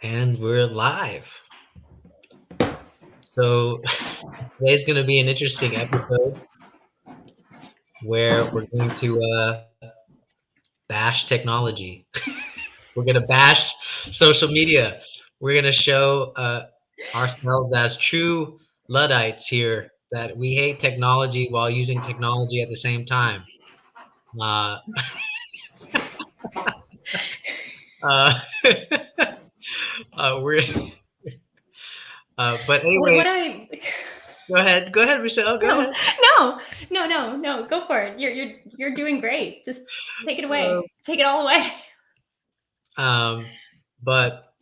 And we're live. So today's going to be an interesting episode where we're going to bash technology. We're going to bash social media. We're going to show ourselves as true Luddites here, that we hate technology while using technology at the same time. Uh, uh, we're, but What anyways, I go ahead, Michelle, go no ahead. no, go for it. You're doing great. Just take it Uh, away. Take it all away. um, but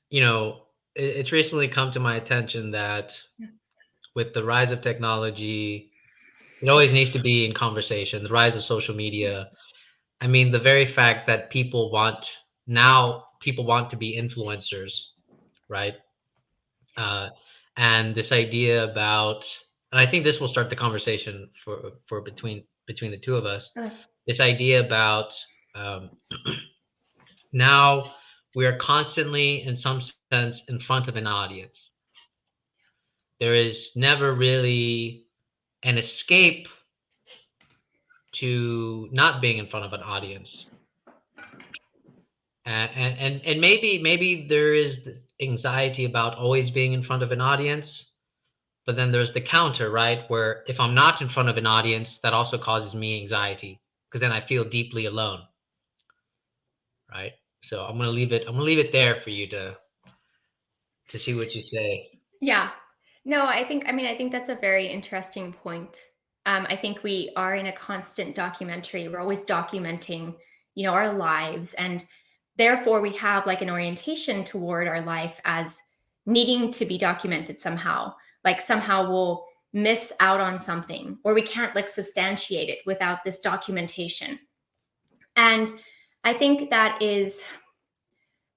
it's recently come to my attention that with the rise of technology, it always needs to be in conversation. The rise of social media. I mean, the very fact that people want to be influencers, right? Uh, and this idea about, and I think this will start the conversation for between the two of us. This idea about um, now we are constantly, in some sense, in front of an audience. There is never really an escape to not being in front of an audience. And maybe there is the anxiety about always being in front of an audience, but then there's the counter, right? Where if I'm not in front of an audience, that also causes me anxiety because then I feel deeply alone, right? So I'm gonna leave it there for you to see what you say. Yeah. No, I think that's a very interesting point. I think we are in a constant documentary. We're always documenting, our lives, and therefore we have like an orientation toward our life as needing to be documented somehow. Like somehow we'll miss out on something, or we can't like substantiate it without this documentation. And I think that's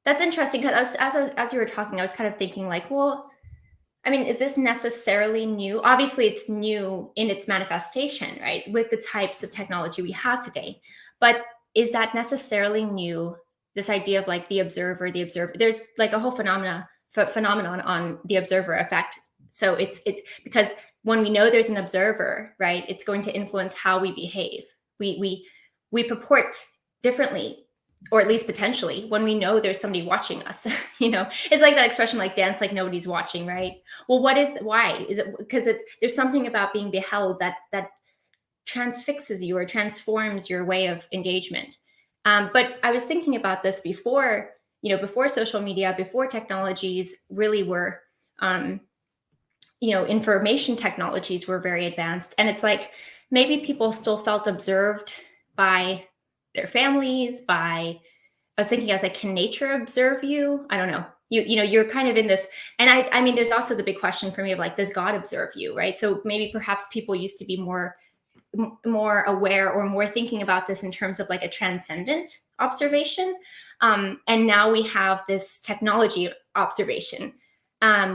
interesting because as you were talking, I was kind of thinking like, well, I mean, is this necessarily new? Obviously, it's new in its manifestation, right? With the types of technology we have today. But is that necessarily new? This idea of like the observer, there's like a whole phenomenon on the observer effect. So it's because when we know there's an observer, right, it's going to influence how we behave. We purport differently, or at least potentially, when we know there's somebody watching us. It's like that expression, like dance like nobody's watching, right? Well, why is it? Because there's something about being beheld that transfixes you or transforms your way of engagement. But I was thinking about this before social media, before technologies really were, information technologies were very advanced, and it's like maybe people still felt observed by their families. I was like, can nature observe you? I don't know. You're kind of in this, and I mean, there's also the big question for me of like, does God observe you, right? So maybe perhaps people used to be more aware or more thinking about this in terms of like a transcendent observation, and now we have this technology observation,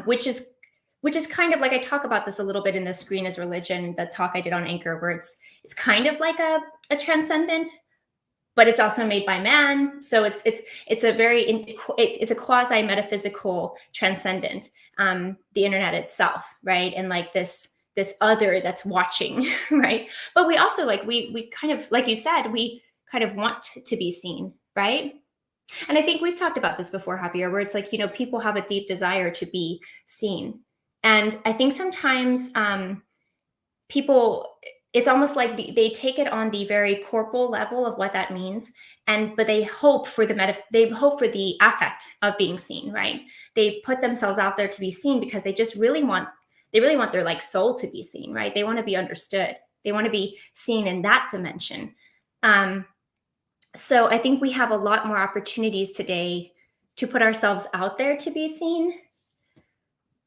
which is kind of like, I talk about this a little bit in the Screen as Religion, the talk I did on Anchor, where it's kind of like a transcendent, but it's also made by man. So it's a quasi metaphysical transcendent, the internet itself, right? And like this other that's watching, right? But we also like we kind of, like you said, we kind of want to be seen, right? And I think we've talked about this before, Javier, where it's like, people have a deep desire to be seen. And I think sometimes people, it's almost like they take it on the very corporal level of what that means, but they hope for the affect of being seen, right? They put themselves out there to be seen because they really want their like soul to be seen, right? They want to be understood. They want to be seen in that dimension. So I think we have a lot more opportunities today to put ourselves out there to be seen.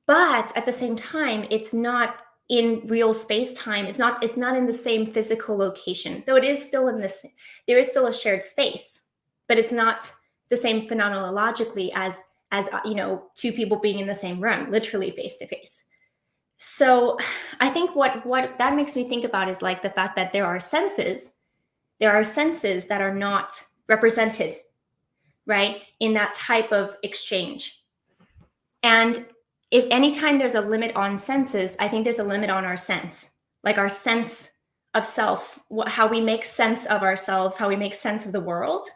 But at the same time, it's not in real space time. It's not in the same physical location, though it is still there is still a shared space, but it's not the same phenomenologically as two people being in the same room, literally face to face. So I think what that makes me think about is like the fact that there are senses that are not represented, right? In that type of exchange. And if anytime there's a limit on senses, I think there's a limit on our sense, like our sense of self, how we make sense of ourselves, how we make sense of the world.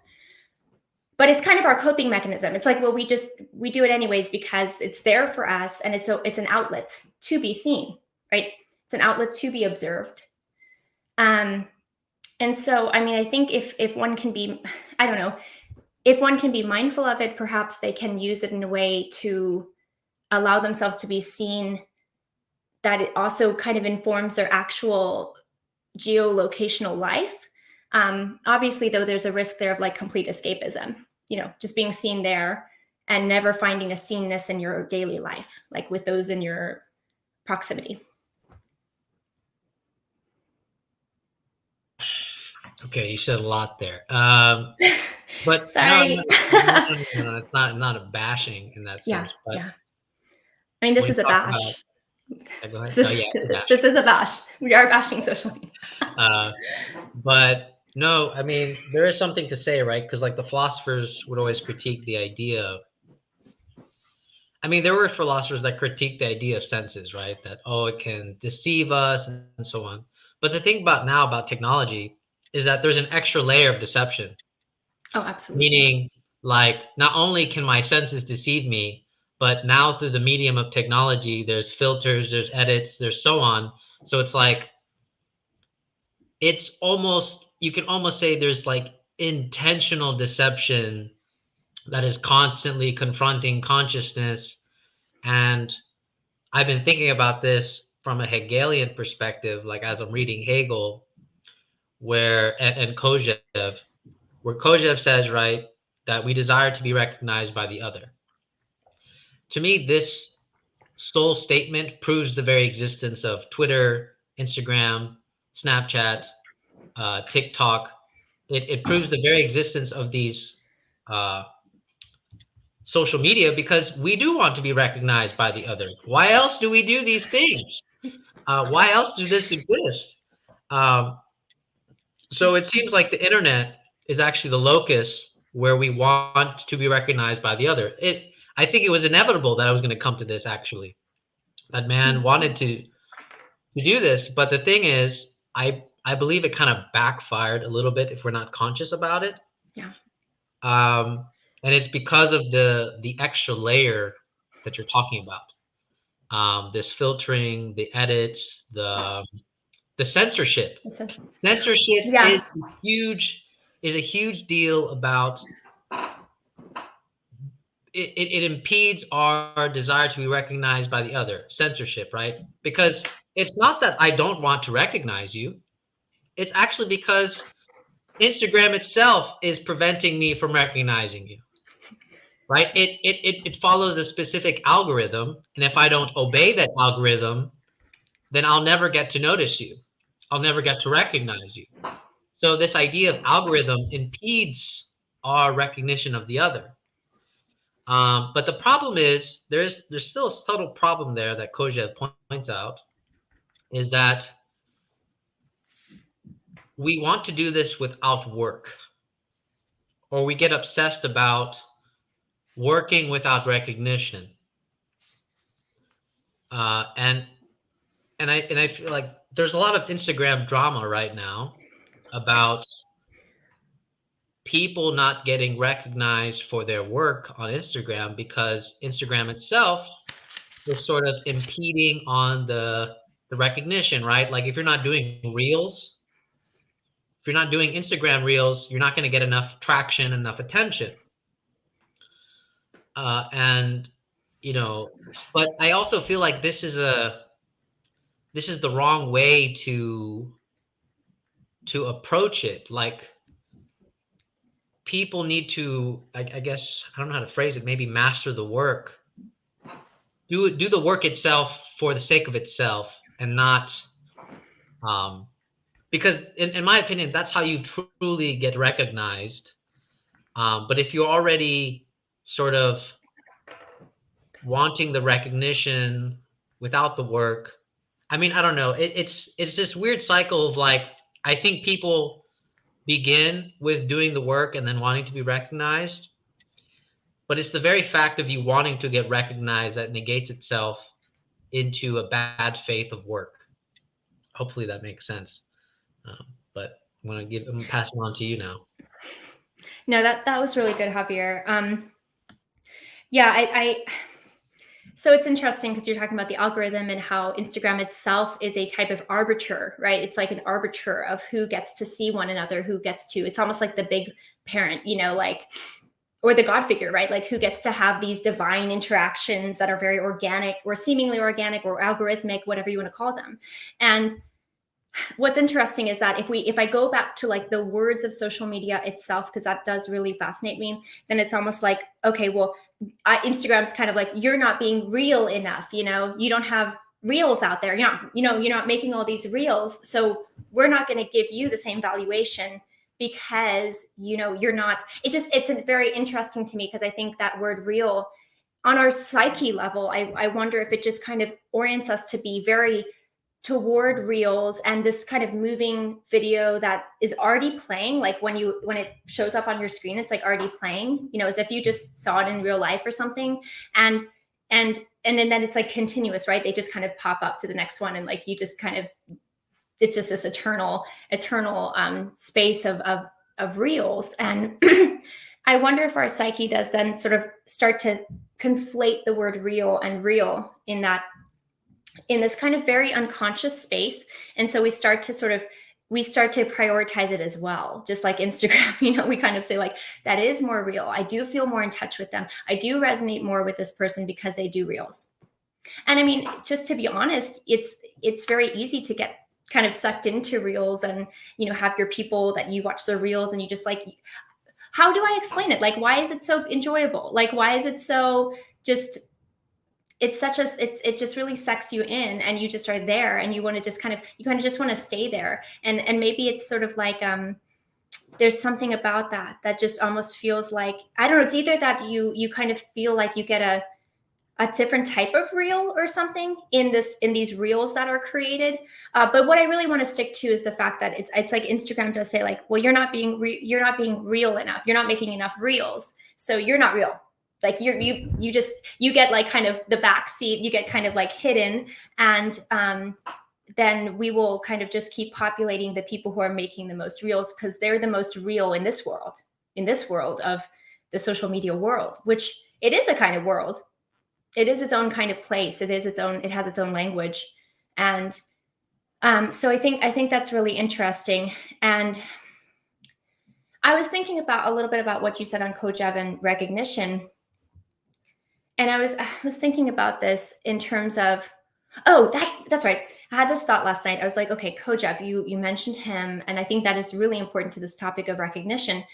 But it's kind of our coping mechanism. It's like, well, we do it anyways because it's there for us, and it's an outlet to be seen, right? It's an outlet to be observed. And so, I mean, I think if one can be, I don't know, if one can be mindful of it, perhaps they can use it in a way to allow themselves to be seen, that it also kind of informs their actual geolocational life. Obviously, though, there's a risk there of like complete escapism, just being seen there and never finding a seenness in your daily life, like with those in your proximity. Okay, you said a lot there. But Sorry. no, it's not a bashing in that Yeah, sense. But yeah. I mean, this when you is a talk about, bash. go ahead. This Oh yeah, it's a bash. this is a bash. We are bashing social media. But no, I mean, there is something to say, right? Because like the philosophers would always critique the idea of, I mean, there were philosophers that critiqued the idea of senses, right? That, oh, it can deceive us and so on. But the thing about now about technology is that there's an extra layer of deception. Oh, absolutely. Meaning, like, not only can my senses deceive me, but now through the medium of technology, there's filters, there's edits, there's so on. So it's like, it's almost, you can almost say there's like intentional deception that is constantly confronting consciousness. And I've been thinking about this from a Hegelian perspective, like as I'm reading Hegel, and Kojève, where Kojève says, right, that we desire to be recognized by the other. To me, this sole statement proves the very existence of Twitter, Instagram, Snapchat, TikTok. It proves the very existence of these uh, social media because we do want to be recognized by the other. Why else do we do these things? Why else do this exist? Um, so it seems like the internet is actually the locus where we want to be recognized by the other. I think it was inevitable that I was going to come to this actually. That man wanted to do this, but the thing is, I believe it kind of backfired a little bit if we're not conscious about it. Yeah. And it's because of the extra layer that you're talking about. This filtering, the edits, the censorship. Censorship Yeah. is a huge deal about it impedes our desire to be recognized by the other. Censorship, right? Because it's not that I don't want to recognize you. It's actually because Instagram itself is preventing me from recognizing you. Right? It follows a specific algorithm, and if I don't obey that algorithm, then I'll never get to notice you. I'll never get to recognize you. So this idea of algorithm impedes our recognition of the other. But the problem is there's still a subtle problem there that Kojève points out, is that we want to do this without work, or we get obsessed about working without recognition. And I feel like there's a lot of Instagram drama right now about people not getting recognized for their work on Instagram because Instagram itself is sort of impeding on the recognition, right? Like if you're not doing reels, if you're not doing Instagram reels, you're not going to get enough traction, enough attention. And but I also feel like this is the wrong way to approach it. Like people need to, I guess, I don't know how to phrase it, maybe master the work. Do the work itself for the sake of itself, and not because in my opinion, that's how you truly get recognized. But if you're already sort of wanting the recognition without the work, I mean, I don't know. It's this weird cycle of like, I think people begin with doing the work and then wanting to be recognized. but it's the very fact of you wanting to get recognized that negates itself into a bad faith of work. Hopefully that makes sense. But I'm passing on to you now. No, that was really good, Javier. Yeah, so it's interesting because you're talking about the algorithm and how Instagram itself is a type of arbiter, right? It's like an arbiter of who gets to see one another, who gets to, it's almost like the big parent, like, or the God figure, right? Like who gets to have these divine interactions that are very organic or seemingly organic or algorithmic, whatever you want to call them. And what's interesting is that if I go back to like the words of social media itself, because that does really fascinate me, then it's almost like, okay, well, Instagram's kind of like, you're not being real enough, you don't have reels out there, you're not making all these reels, so we're not going to give you the same valuation because you're not. It's very interesting to me because I think that word real on our psyche level, I wonder if it just kind of orients us to be very toward reels and this kind of moving video that is already playing. Like when it shows up on your screen, it's like already playing, as if you just saw it in real life or something. And then it's like continuous, right? They just kind of pop up to the next one. And like, you just kind of, it's just this eternal space of reels. And I wonder if our psyche does then sort of start to conflate the word real and real in this kind of very unconscious space. And so we start to prioritize it as well. Just like Instagram, we kind of say like, that is more real. I do feel more in touch with them. I do resonate more with this person because they do reels. And I mean, just to be honest, it's very easy to get kind of sucked into reels and, have your people that you watch their reels and you just like, how do I explain it? Like, why is it so enjoyable? Like, why is it so just, it just really sucks you in and you just are there and you want to just kind of just want to stay there. And maybe it's sort of like, there's something about that just almost feels like, I don't know, it's either that you kind of feel like you get a different type of reel or something in these reels that are created. But what I really want to stick to is the fact that it's like Instagram does say like, well, you're not being real enough. You're not making enough reels. So you're not real. Like you get like kind of the back seat, you get kind of like hidden. And then we will kind of just keep populating the people who are making the most reels because they're the most real in this world of the social media world, which it is a kind of world. It is its own kind of place. It has its own language. And so I think that's really interesting. And I was thinking about a little bit about what you said on Coach Evan recognition. And I was thinking about this in terms of, oh, that's right. I had this thought last night. I was like, okay, Kojef, you mentioned him, and I think that is really important to this topic of recognition.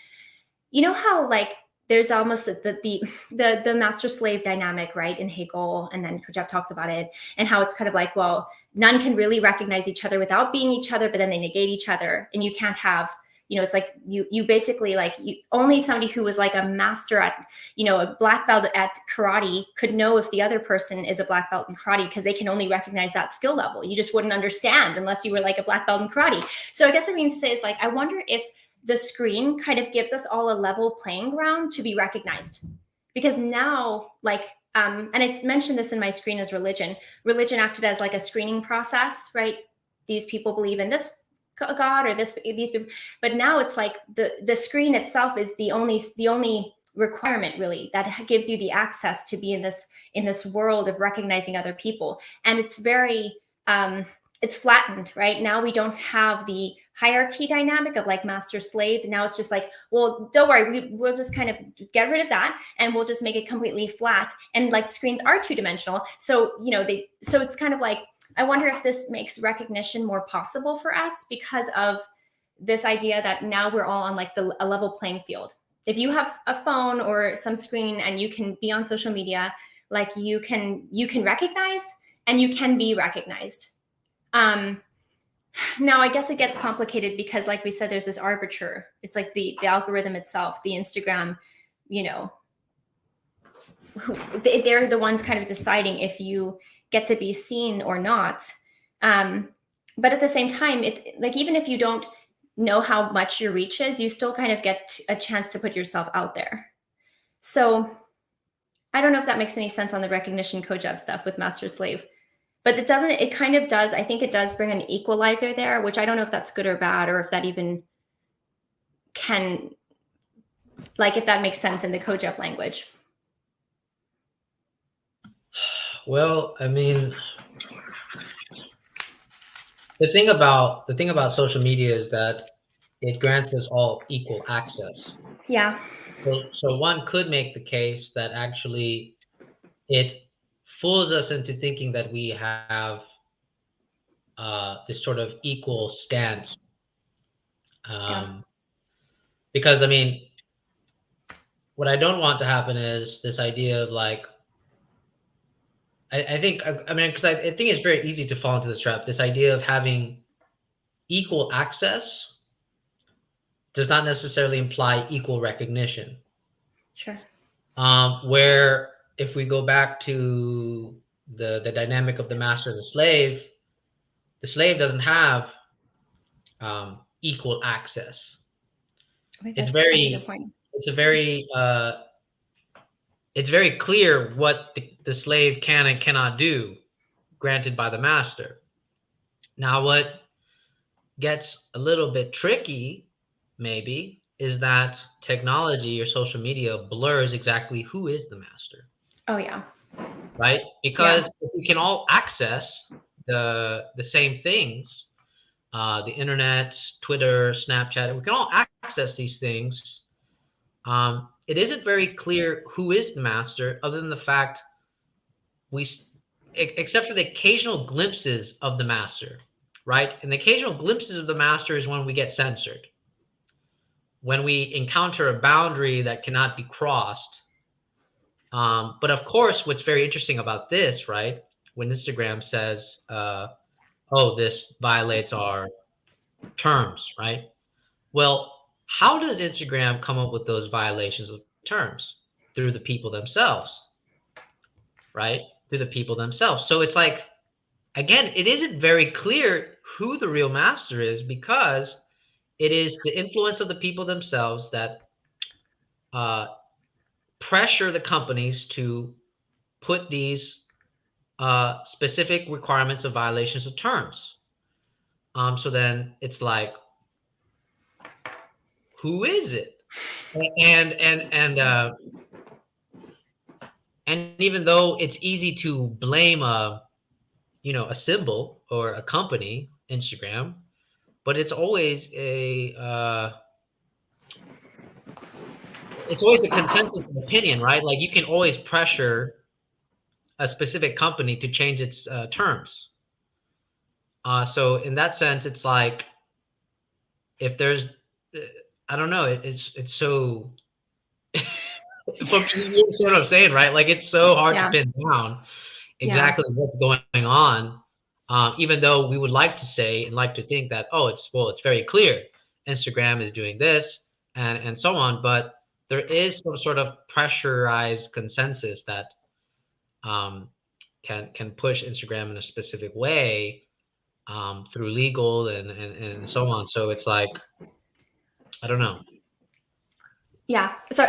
You know how like there's almost the master slave dynamic, right, in Hegel, and then Kojef talks about it, and how it's kind of like, well, none can really recognize each other without being each other, but then they negate each other, and you can't have. It's like you basically like only somebody who was like a master at, a black belt at karate could know if the other person is a black belt in karate because they can only recognize that skill level. You just wouldn't understand unless you were like a black belt in karate. So I guess what I mean to say is like, I wonder if the screen kind of gives us all a level playing ground to be recognized, because now like, and it's mentioned this in my screen as religion acted as like a screening process, right? These people believe in this God or these people, but now it's like the screen itself is the only requirement really that gives you the access to be in this world of recognizing other people. And it's very it's flattened, right? Now we don't have the hierarchy dynamic of like master slave. Now it's just like, well, don't worry, we'll just kind of get rid of that and we'll just make it completely flat. And like screens are two-dimensional, so so it's kind of like, I wonder if this makes recognition more possible for us because of this idea that now we're all on like a level playing field. If you have a phone or some screen and you can be on social media, like you can recognize and you can be recognized. Now, I guess it gets complicated because, like we said, there's this arbiter. It's like the algorithm itself, the Instagram, they're the ones kind of deciding if you get to be seen or not. But at the same time, it's like, even if you don't know how much your reach is, you still kind of get a chance to put yourself out there. So I don't know if that makes any sense on the recognition Kojab stuff with master slave, but it kind of does. I think it does bring an equalizer there, which I don't know if that's good or bad, or if that even can, like, if that makes sense in the Kojab language. Well, I mean, the thing about social media is that it grants us all equal access. Yeah. So one could make the case that actually it fools us into thinking that we have this sort of equal stance. Yeah. Because I mean, what I don't want to happen is this idea of like, I think, I mean, because I think it's very easy to fall into this trap. This idea of having equal access does not necessarily imply equal recognition. Sure. Where if we go back to the dynamic of the master and the slave doesn't have equal access. Okay, It's that's a good very, point. it's a very, it's very clear what the slave can and cannot do, granted by the master. Now, what gets a little bit tricky, maybe, is that technology or social media blurs exactly who is the master. Oh yeah. Right? Yeah. Because if we can all access the same things, the internet, Twitter, Snapchat, we can all access these things. It isn't very clear who is the master, other than the fact except for the occasional glimpses of the master, right? And the occasional glimpses of the master is when we get censored, when we encounter a boundary that cannot be crossed. But of course, what's very interesting about this, right? When Instagram says, "Oh, this violates our terms," right? Well, how does Instagram come up with those violations of terms? Through the people themselves, right? Through the people themselves. So it's like, again, it isn't very clear who the real master is, because it is the influence of the people themselves that uh, pressure the companies to put these specific requirements of violations of terms. So then it's like, who is it? And and even though it's easy to blame a symbol or a company, Instagram, but it's always a consensus of opinion, right? Like you can always pressure a specific company to change its terms. So in that sense, it's like, if there's, I don't know, it's so. From you know what I'm saying, right? Like it's so hard to Yeah. pin down Yeah. exactly what's going on. Even though we would like to say and like to think that, oh, it's very clear, Instagram is doing this and so on, but there is some sort of pressurized consensus that um, can push Instagram in a specific way through legal and so on. So it's like, I don't know. Yeah. So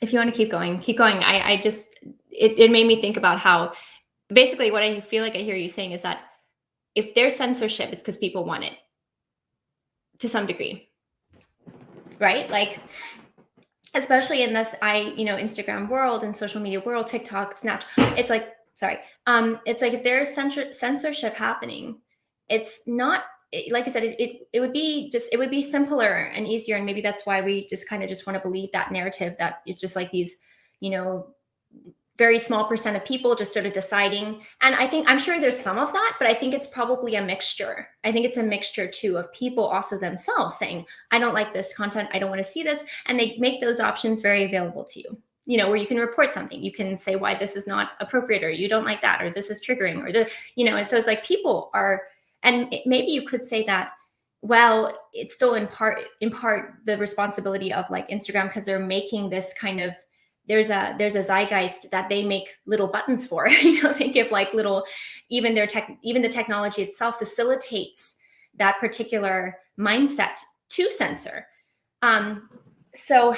if you want to keep going, keep going. I just, it made me think about how basically what I feel like I hear you saying is that if there's censorship, it's because people want it to some degree, right? Like, especially in this, Instagram world and social media world, TikTok, Snapchat, it's like, sorry. It's like if there's censorship happening, it's not, like I said, it would be simpler and easier. And maybe that's why we just kind of just want to believe that narrative that it's just like these, very small percent of people just sort of deciding. And I'm sure there's some of that, but I think it's probably a mixture. I think it's a mixture too of people also themselves saying, I don't like this content, I don't want to see this. And they make those options very available to you, where you can report something, you can say why this is not appropriate, or you don't like that, or this is triggering, or and so it's like people are, and maybe you could say that, well, it's still in part the responsibility of like Instagram, because they're making this kind of, there's a zeitgeist that they make little buttons for. They give like little, even the technology itself facilitates that particular mindset to censor. So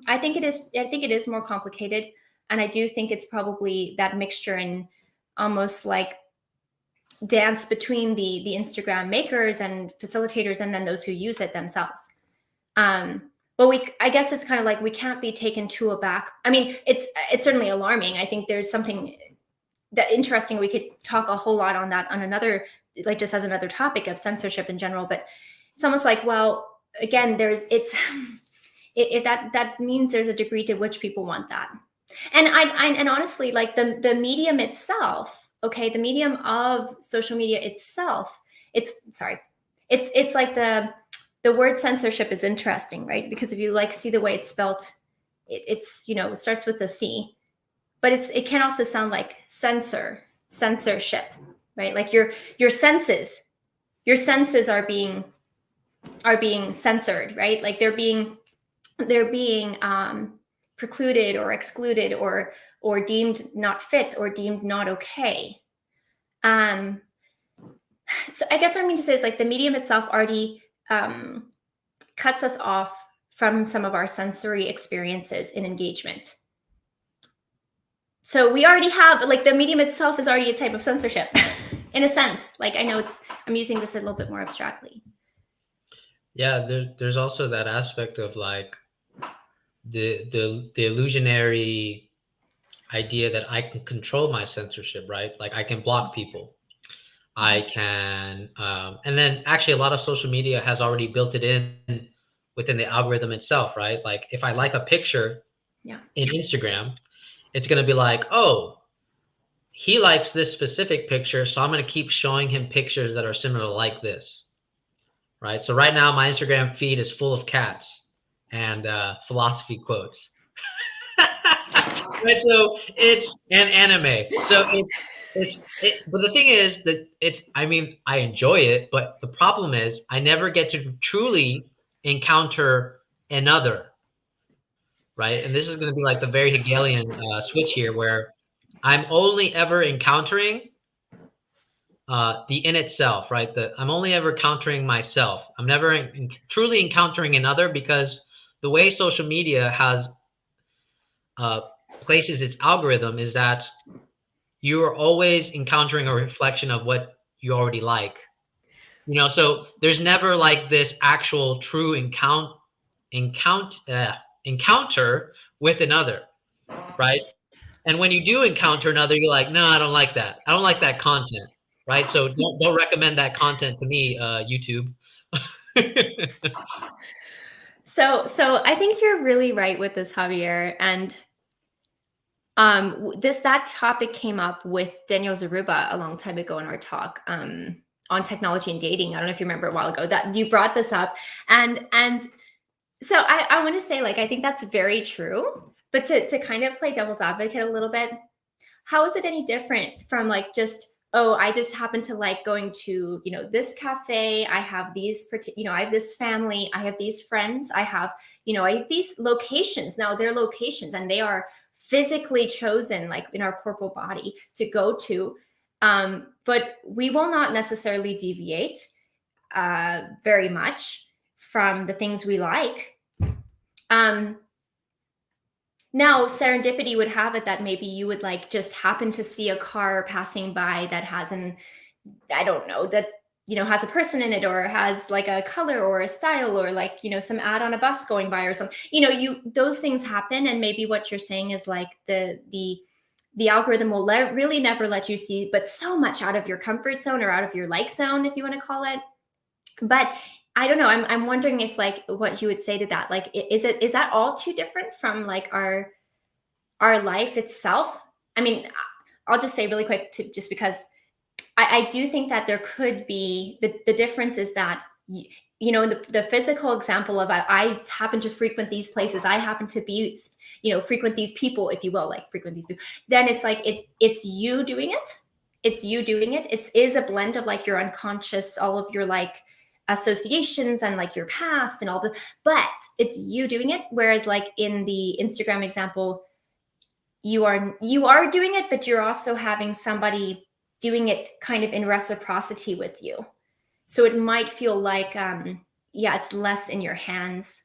I think it is more complicated. And I do think it's probably that mixture and almost like dance between the Instagram makers and facilitators and then those who use it themselves. But I guess it's kind of like we can't be taken too aback. I mean, it's certainly alarming. I think there's something that interesting. We could talk a whole lot on that on another, like just as another topic of censorship in general. But it's almost like, well, again, if that means there's a degree to which people want that. And honestly, like the medium itself, okay, the medium of social media itself, it's like the word censorship is interesting, right? Because if you like see the way it's spelled, it's it starts with a C, but it can also sound like censorship, right? Like your senses are being censored, right? Like they're being precluded or excluded or deemed not fit or deemed not okay. So I guess what I mean to say is like the medium itself already cuts us off from some of our sensory experiences in engagement. So we already have, like, the medium itself is already a type of censorship in a sense. Like, I know I'm using this a little bit more abstractly. Yeah, there's also that aspect of like the illusionary idea that I can control my censorship, right? Like I can block people. I can, and then actually a lot of social media has already built it in within the algorithm itself, right? Like if I like a picture in Instagram, it's going to be like, oh, he likes this specific picture, so I'm going to keep showing him pictures that are similar like this, right? So right now my Instagram feed is full of cats and philosophy quotes. Right, so it's an anime. So but the thing is that I mean, I enjoy it, but the problem is I never get to truly encounter another, right? And this is going to be like the very Hegelian switch here, where I'm only ever encountering the in itself, right? I'm only ever encountering myself. I'm never truly encountering another, because the way social media has places its algorithm is that you are always encountering a reflection of what you already like. So there's never like this actual true encounter with another, right? And when you do encounter another, you're like, no, I don't like that. I don't like that content, right? So don't recommend that content to me, YouTube. So I think you're really right with this, Javier. And that topic came up with Daniel Zaruba a long time ago in our talk on technology and dating. I don't know if you remember a while ago that you brought this up, and so I want to say, like, I think that's very true. But to kind of play devil's advocate a little bit, how is it any different from like just, oh, I just happen to like going to, this cafe. I have these, I have this family. I have these friends. I have these locations. Now they're locations and they are physically chosen, like in our corporal body, to go to. But we will not necessarily deviate very much from the things we like. Now, serendipity would have it that maybe you would like just happen to see a car passing by that has has a person in it, or has like a color or a style, or like, some ad on a bus going by or something. Those things happen. And maybe what you're saying is like the algorithm will really never let you see but so much out of your comfort zone or out of your like zone, if you want to call it. But I don't know. I'm wondering if like what you would say to that. Like, is that all too different from like our life itself? I mean, I'll just say really quick, just because I do think that there could be the difference is that the physical example of I happen to frequent these places. I happen to be frequent these people, if you will, like frequent these people. Then it's like it's you doing it. It's you doing it. It is a blend of like your unconscious, all of your like associations and like your past and all but it's you doing it. Whereas like in the Instagram example, you are doing it, but you're also having somebody doing it kind of in reciprocity with you. So it might feel like, it's less in your hands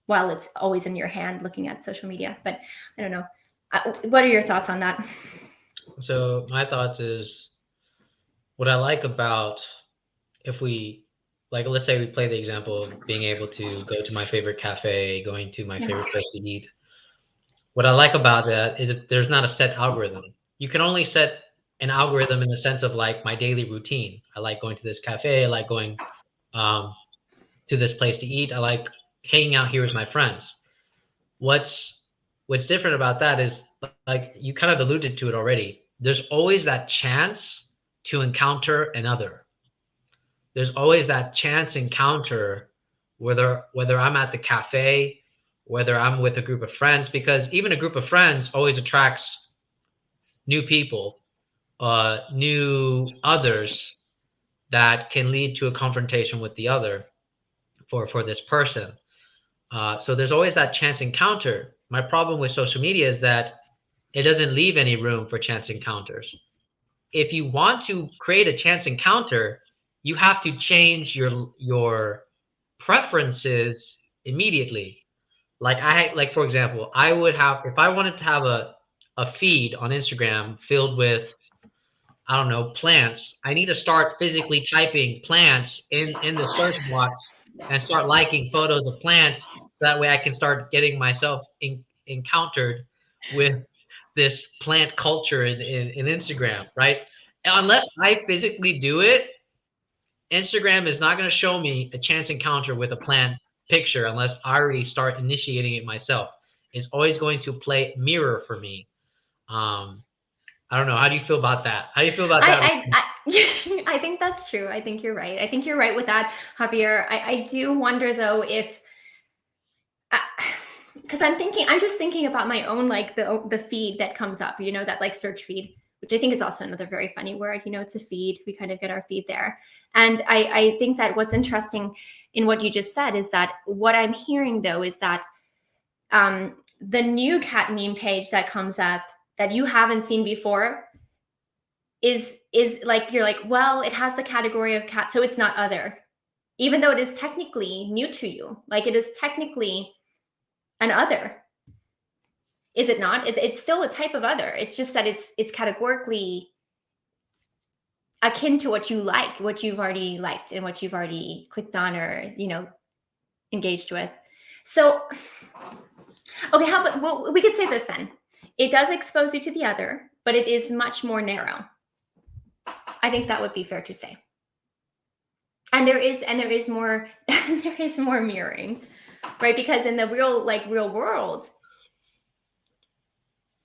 while it's always in your hand looking at social media. But I don't know. What are your thoughts on that? So my thoughts is what I like about if we like let's say we play the example of being able to go to my favorite cafe, going to my Yeah. favorite place to eat. What I like about that is there's not a set algorithm. You can only set an algorithm in the sense of like my daily routine. I like going to this cafe. I like going um, to this place to eat. I like hanging out here with my friends. What's what's different about that is like you kind of alluded to it already. There's always that chance to encounter another. There's always that chance encounter, whether I'm at the cafe, whether I'm with a group of friends, because even a group of friends always attracts new people, new others that can lead to a confrontation with the other for this person. So there's always that chance encounter. My problem with social media is that it doesn't leave any room for chance encounters. If you want to create a chance encounter, you have to change your preferences immediately. Like for example, I would have if I wanted to have a feed on Instagram filled with I don't know, plants. I need to start physically typing plants in the search box and start liking photos of plants. That way I can start getting myself encountered with this plant culture in Instagram, right? Unless I physically do it, Instagram is not going to show me a chance encounter with a plant picture unless I already start initiating it myself. It's always going to play mirror for me. Um, I don't know. How do you feel about that? How do you feel about that? I think that's true. I think you're right. I think you're right with that, Javier. I do wonder though if, because I'm just thinking about my own like the feed that comes up, that like search feed, which I think is also another very funny word. It's a feed. We kind of get our feed there, and I think that what's interesting in what you just said is that what I'm hearing though is that the new cat meme page that comes up that you haven't seen before is like you're like, well, it has the category of cat, so it's not other, even though it is technically new to you. Like it is technically an other, is it not? It's still a type of other. It's just that it's categorically akin to what you like, what you've already liked, and what you've already clicked on or engaged with. So, okay, how about well, we could say this then. It does expose you to the other, but it is much more narrow. I think that would be fair to say. And there is more there is more mirroring, right? Because in the real world,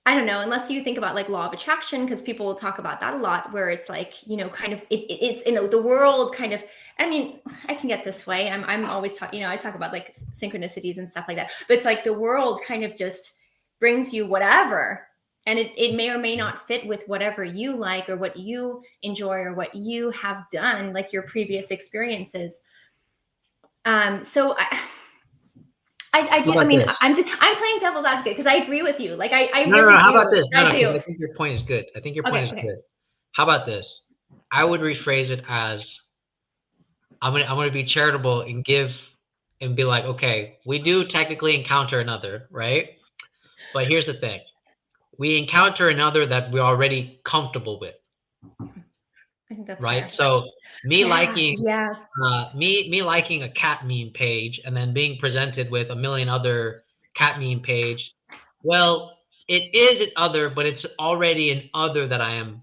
I don't know, unless you think about like law of attraction, because people will talk about that a lot, where it's like, kind of it's the world kind of, I mean, I can get this way. I'm always talking, I talk about like synchronicities and stuff like that. But it's like the world kind of just brings you whatever. And it may or may not fit with whatever you like or what you enjoy or what you have done, like your previous experiences. So I mean, This? I'm playing devil's advocate because I agree with you. Like I No, no, no. really How do. about this? No, I no, because do. I think your point is good. I think your point Okay. is Okay. good. How about this? I would rephrase it as I'm gonna be charitable and give and be like, okay, we do technically encounter another, right? But here's the thing. We encounter another that we're already comfortable with, I think that's right? fair. So me Yeah. liking Yeah. me liking a cat meme page and then being presented with a million other cat meme page, well, it is an other, but it's already an other that I am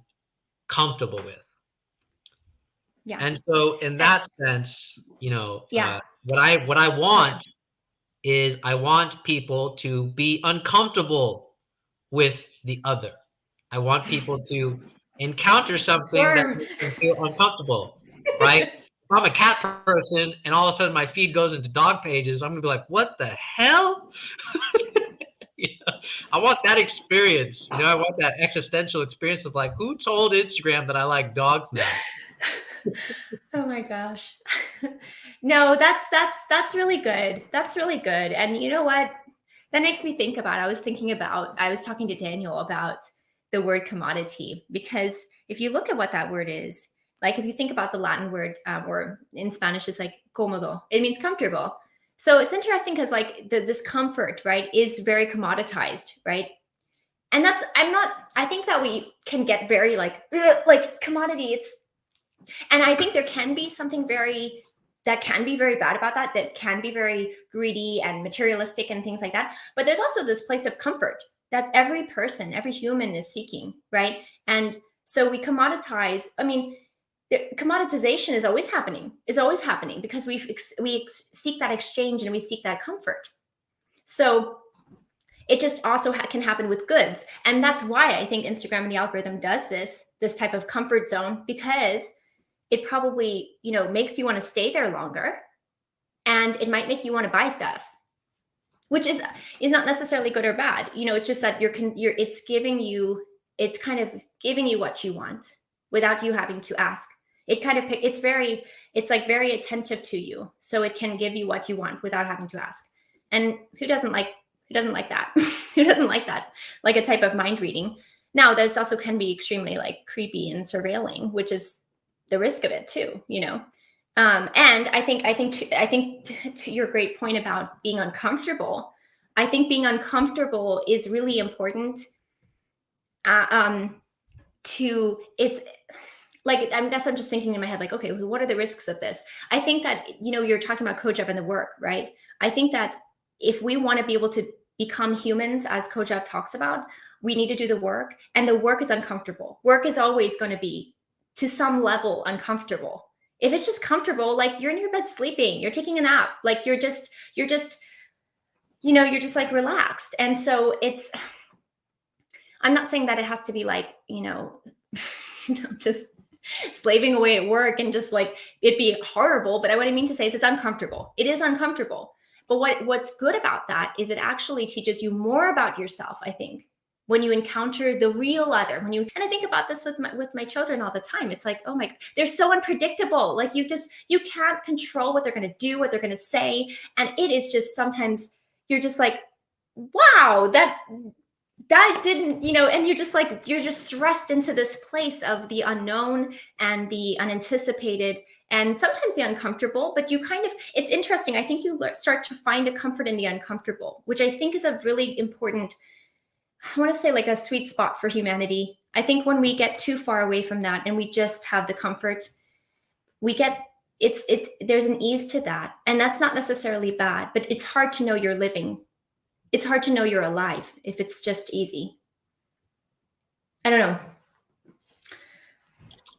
comfortable with. Yeah. And so in And, that sense, yeah. what I Yeah. want is I want people to be uncomfortable with the other. I want people to encounter something that Firm. makes them feel uncomfortable, right? If I'm a cat person and all of a sudden my feed goes into dog pages, I'm gonna be like, what the hell? You know, I want that experience. I want that existential experience of like, who told Instagram that I like dogs now? Oh my gosh. No, that's really good. That's really good. And you know what? That makes me think about. I was talking to Daniel about the word commodity, because if you look at what that word is, like if you think about the Latin word, or in Spanish it's like cómodo, it means comfortable. So it's interesting because like this comfort, right, is very commoditized, right? And that's, I'm not, I think that we can get very like commodity. It's, and I think there can be something very, that can be very bad about that, that can be very greedy and materialistic and things like that. But there's also this place of comfort that every person, every human is seeking, right? And so we commoditize, I mean, the commoditization is always happening, because seek that exchange and we seek that comfort. So it just also can happen with goods. And that's why I think Instagram and the algorithm does this type of comfort zone, because it probably, makes you want to stay there longer, and it might make you want to buy stuff, which is not necessarily good or bad. It's just that it's kind of giving you what you want without you having to ask. It's like very attentive to you, so it can give you what you want without having to ask. And who doesn't like that? Who doesn't like that? Like a type of mind reading. Now, this also can be extremely like creepy and surveilling, which is the risk of it too, and I think to your great point about being uncomfortable, I think being uncomfortable is really important. It's like, I guess I'm just thinking in my head, like, okay, what are the risks of this? I think that, you're talking about Kojève and the work, right? I think that if we want to be able to become humans, as Kojève talks about, we need to do the work, and the work is uncomfortable. Work is always going to be, to some level, uncomfortable. If it's just comfortable, like you're in your bed sleeping, you're taking a nap, like you're just like relaxed. And so I'm not saying that it has to be like, just slaving away at work and just like it be horrible. But what I mean to say is it's uncomfortable. It is uncomfortable. But what's good about that is it actually teaches you more about yourself, I think, when you encounter the real other. And I think about this with my children all the time. It's like, oh my, they're so unpredictable. Like you can't control what they're going to do, what they're going to say. And it is just, sometimes you're just like, wow, that didn't, and you're just thrust into this place of the unknown and the unanticipated, and sometimes the uncomfortable. But it's interesting. I think you start to find a comfort in the uncomfortable, which I think is a really important, I want to say, like a sweet spot for humanity. I think when we get too far away from that and we just have the comfort, there's an ease to that. And that's not necessarily bad, but it's hard to know you're living. It's hard to know you're alive if it's just easy. I don't know.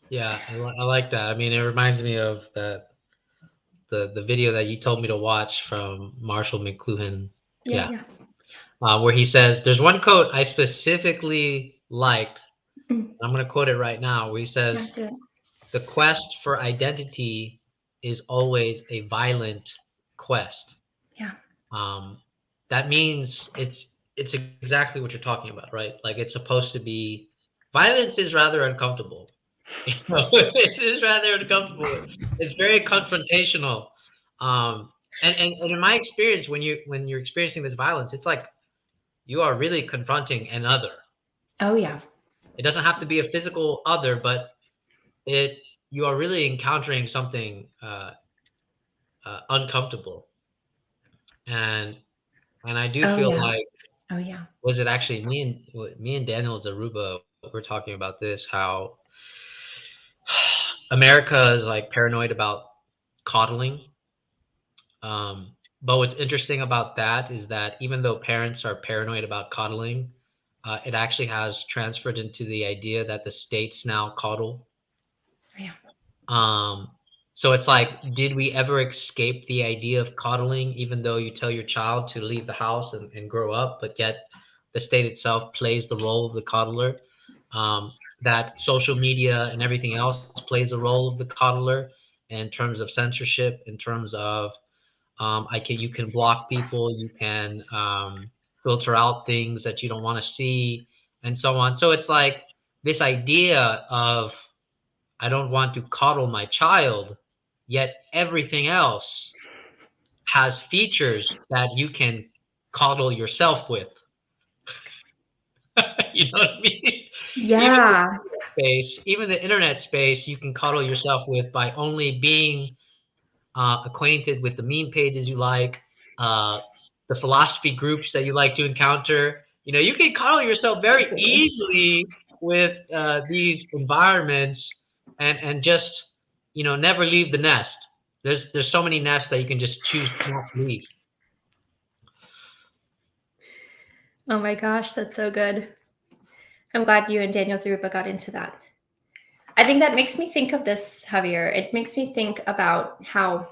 Yeah, I like that. I mean, it reminds me of the video that you told me to watch from Marshall McLuhan. Yeah. Where he says, there's one quote I specifically liked. I'm going to quote it right now, where he says, the quest for identity is always a violent quest. Yeah. That means it's exactly what you're talking about, right? Like, it's supposed to be, violence is rather uncomfortable. It is rather uncomfortable. It's very confrontational. And in my experience, when you're experiencing this violence, it's like you are really confronting an other. Oh yeah. It doesn't have to be a physical other, but you are really encountering something uncomfortable. And I do feel like, oh yeah, was it actually me and Daniel Zaruba were talking about this, how America is like paranoid about coddling. But what's interesting about that is that even though parents are paranoid about coddling, it actually has transferred into the idea that the states now coddle. yeah. So it's like, did we ever escape the idea of coddling, even though you tell your child to leave the house and grow up, but yet the state itself plays the role of the coddler? That social media and everything else plays a role of the coddler in terms of censorship, in terms of you can block people, you can filter out things that you don't want to see, and so on. So it's like this idea of, I don't want to coddle my child, yet everything else has features that you can coddle yourself with. You know what I mean? Yeah. Even the internet space, you can coddle yourself with by only being acquainted with the meme pages you like, the philosophy groups that you like to encounter. You can cuddle yourself very Absolutely. easily with these environments, and just never leave the nest. There's so many nests that you can just choose not to leave. Oh my gosh, that's so good. I'm glad you and Daniel Zaruba got into that. I think that makes me think of this, Javier. It makes me think about how,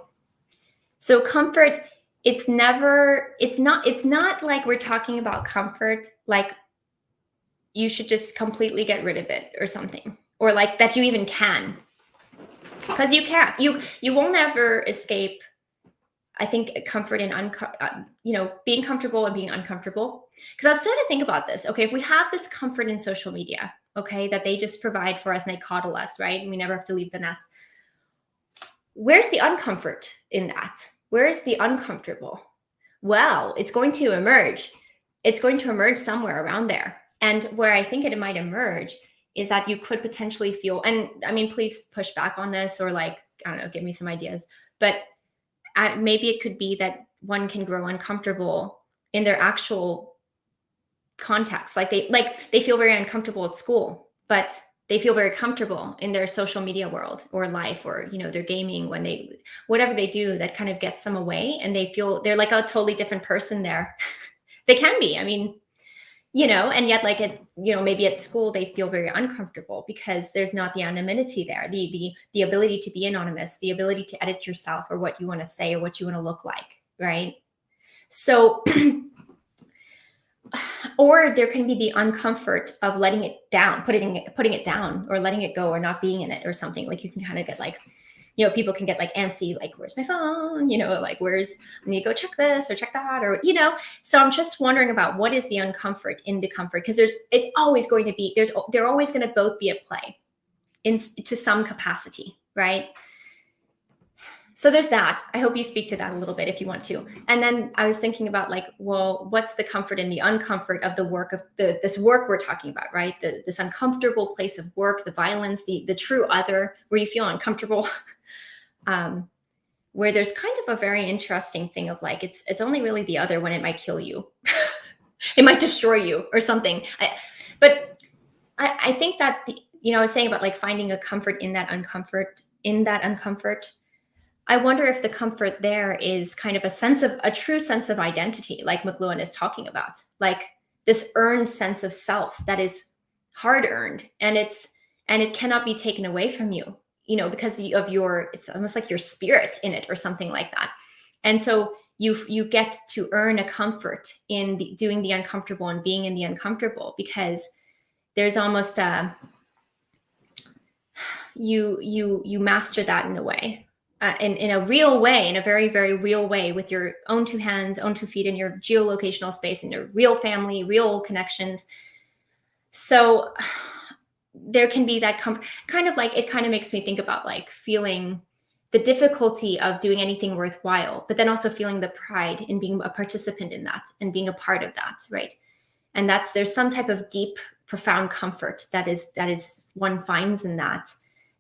so comfort, it's not like we're talking about comfort like you should just completely get rid of it or something, or like that you even can, because you can't. You won't ever escape, I think, comfort and being comfortable and being uncomfortable. Because I was trying to think about this. Okay, if we have this comfort in social media, okay, that they just provide for us and they coddle us, right, and we never have to leave the nest, where's the uncomfort in that? Where's the uncomfortable? Well, it's going to emerge. It's going to emerge somewhere around there. And where I think it might emerge is that you could potentially feel, and I mean, please push back on this, or like, I don't know, give me some ideas. But maybe it could be that one can grow uncomfortable in their actual context. Like they feel very uncomfortable at school, but they feel very comfortable in their social media world or life, or their gaming, when they, whatever they do that kind of gets them away, and they feel they're like a totally different person there. They can be, I mean, and yet, like, maybe at school they feel very uncomfortable because there's not the anonymity there, the ability to be anonymous, the ability to edit yourself or what you want to say or what you want to look like, right? So or there can be the uncomfort of letting it down, putting it down, or letting it go, or not being in it, or something. Like, you can kind of get like, people can get like antsy, like, where's my phone? Like, I need to go check this or check that, or, So I'm just wondering about what is the uncomfort in the comfort, because it's always going to be, they're always going to both be at play to some capacity, right? So there's that. I hope you speak to that a little bit if you want to. And then I was thinking about, like, well, what's the comfort and the uncomfort of the work of this work we're talking about, right? This uncomfortable place of work, the violence, the true other, where you feel uncomfortable, where there's kind of a very interesting thing of, like, it's only really the other when it might kill you. It might destroy you or something. But I think that I was saying about, like, finding a comfort in that uncomfort. I wonder if the comfort there is kind of a true sense of identity, like McLuhan is talking about, like this earned sense of self that is hard earned, and it cannot be taken away from you, because of it's almost like your spirit in it or something like that. And so you get to earn a comfort in doing the uncomfortable and being in the uncomfortable, because there's almost you master that in a way. In a real way, in a very, very real way, with your own two hands, own 2 feet, in your geolocational space, in your real family, real connections. So there can be that kind of like, it kind of makes me think about, like, feeling the difficulty of doing anything worthwhile, but then also feeling the pride in being a participant in that and being a part of that, right? And there's some type of deep, profound comfort that is one finds in that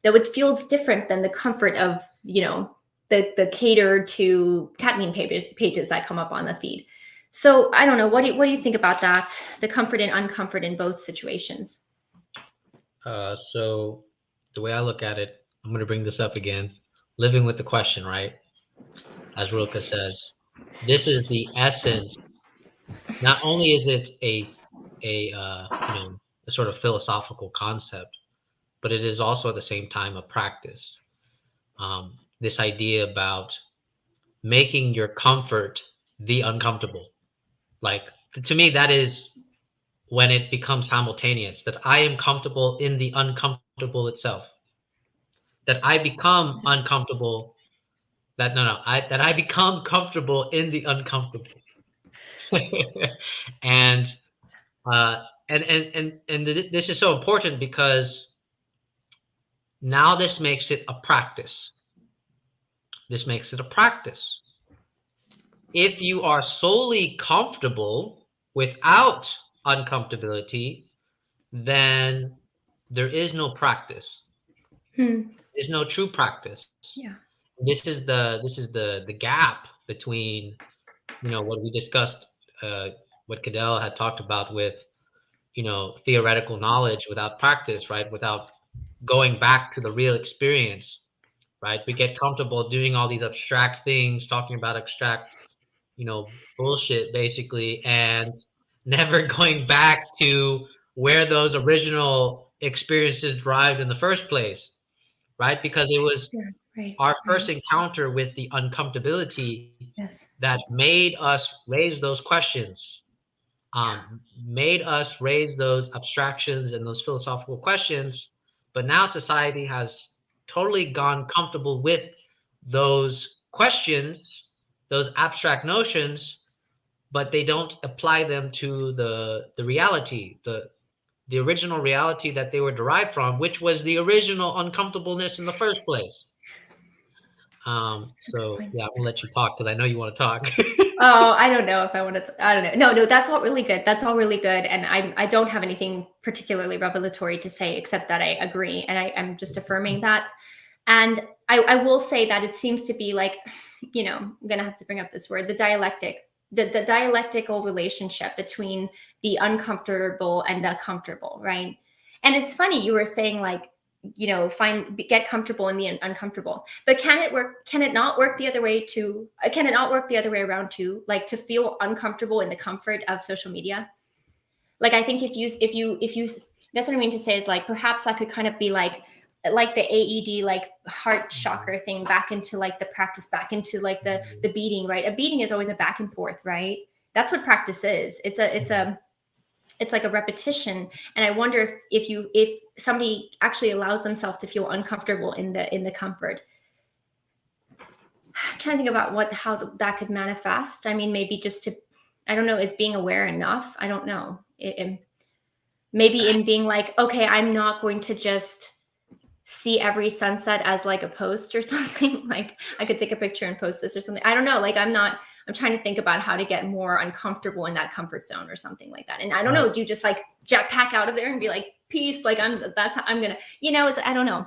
would feels different than the comfort of the catered to cat meme pages that come up on the feed. So I don't know, what do you think about that, the comfort and uncomfort in both situations? So the way I look at it, I'm going to bring this up again. Living with the question, right? As Rilke says, this is the essence. Not only is it a sort of philosophical concept, but it is also at the same time a practice. This idea about making your comfort the uncomfortable. Like, to me, that is when it becomes simultaneous, that I am comfortable in the uncomfortable itself, that I become uncomfortable, that I become comfortable in the uncomfortable. and this is so important, because now this makes it a practice. This makes it a practice. If you are solely comfortable without uncomfortability, then there is no practice. There's no true practice. Yeah. This is the gap between what we discussed what Cadell had talked about with, theoretical knowledge without practice, right? Without going back to the real experience, right? We get comfortable doing all these abstract things, talking about abstract, bullshit basically, and never going back to where those original experiences derived in the first place, right? Because it was Yeah, right, our first right. encounter with the uncomfortability Yes. that made us raise those questions, Yeah. made us raise those abstractions and those philosophical questions. But now society has totally gone comfortable with those questions, those abstract notions, but they don't apply them to the reality, the original reality that they were derived from, which was the original uncomfortableness in the first place. That's a good So point. yeah, I'm gonna let you talk because I know you want to talk. Oh, I don't know if I want to. I don't know. No, no, that's all really good. That's all really good. And I don't have anything particularly revelatory to say except that I agree, and I'm just affirming that. And I will say that it seems to be like, I'm gonna have to bring up this word, the dialectic, the dialectical relationship between the uncomfortable and the comfortable, right? And it's funny, you were saying like, get comfortable in the uncomfortable, but can it not work the other way too? Can it not work the other way around too, like to feel uncomfortable in the comfort of social media? Like, I think if you that's what I mean to say, is like perhaps that could kind of be like the AED, like heart chakra thing, back into like the practice, back into like the beating, right? A beating is always a back and forth, right? That's what practice is. It's like a repetition. And I wonder if somebody actually allows themselves to feel uncomfortable in the comfort. I'm trying to think about how that could manifest. I mean, maybe just to, I don't know, is being aware enough? I don't know. Maybe in being like, okay, I'm not going to just see every sunset as like a post or something. Like I could take a picture and post this or something. I don't know. Like I'm trying to think about how to get more uncomfortable in that comfort zone or something like that. And I don't know, do you just like jetpack out of there and be like, peace, like that's how I'm gonna, I don't know.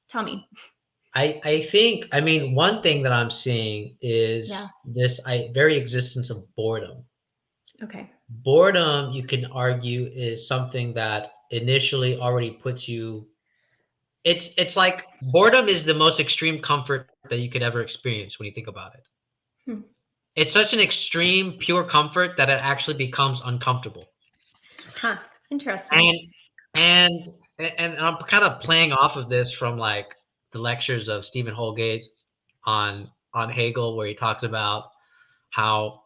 Tell me. I think, I mean, one thing that I'm seeing Yeah. is this very existence of boredom. Okay. Boredom, you can argue, is something that initially already puts you. It's like boredom is the most extreme comfort that you could ever experience when you think about it. Hmm. It's such an extreme, pure comfort that it actually becomes uncomfortable. Huh. Interesting. And and and I'm kind of playing off of this from like the lectures of Stephen Holgate on Hegel, where he talks about how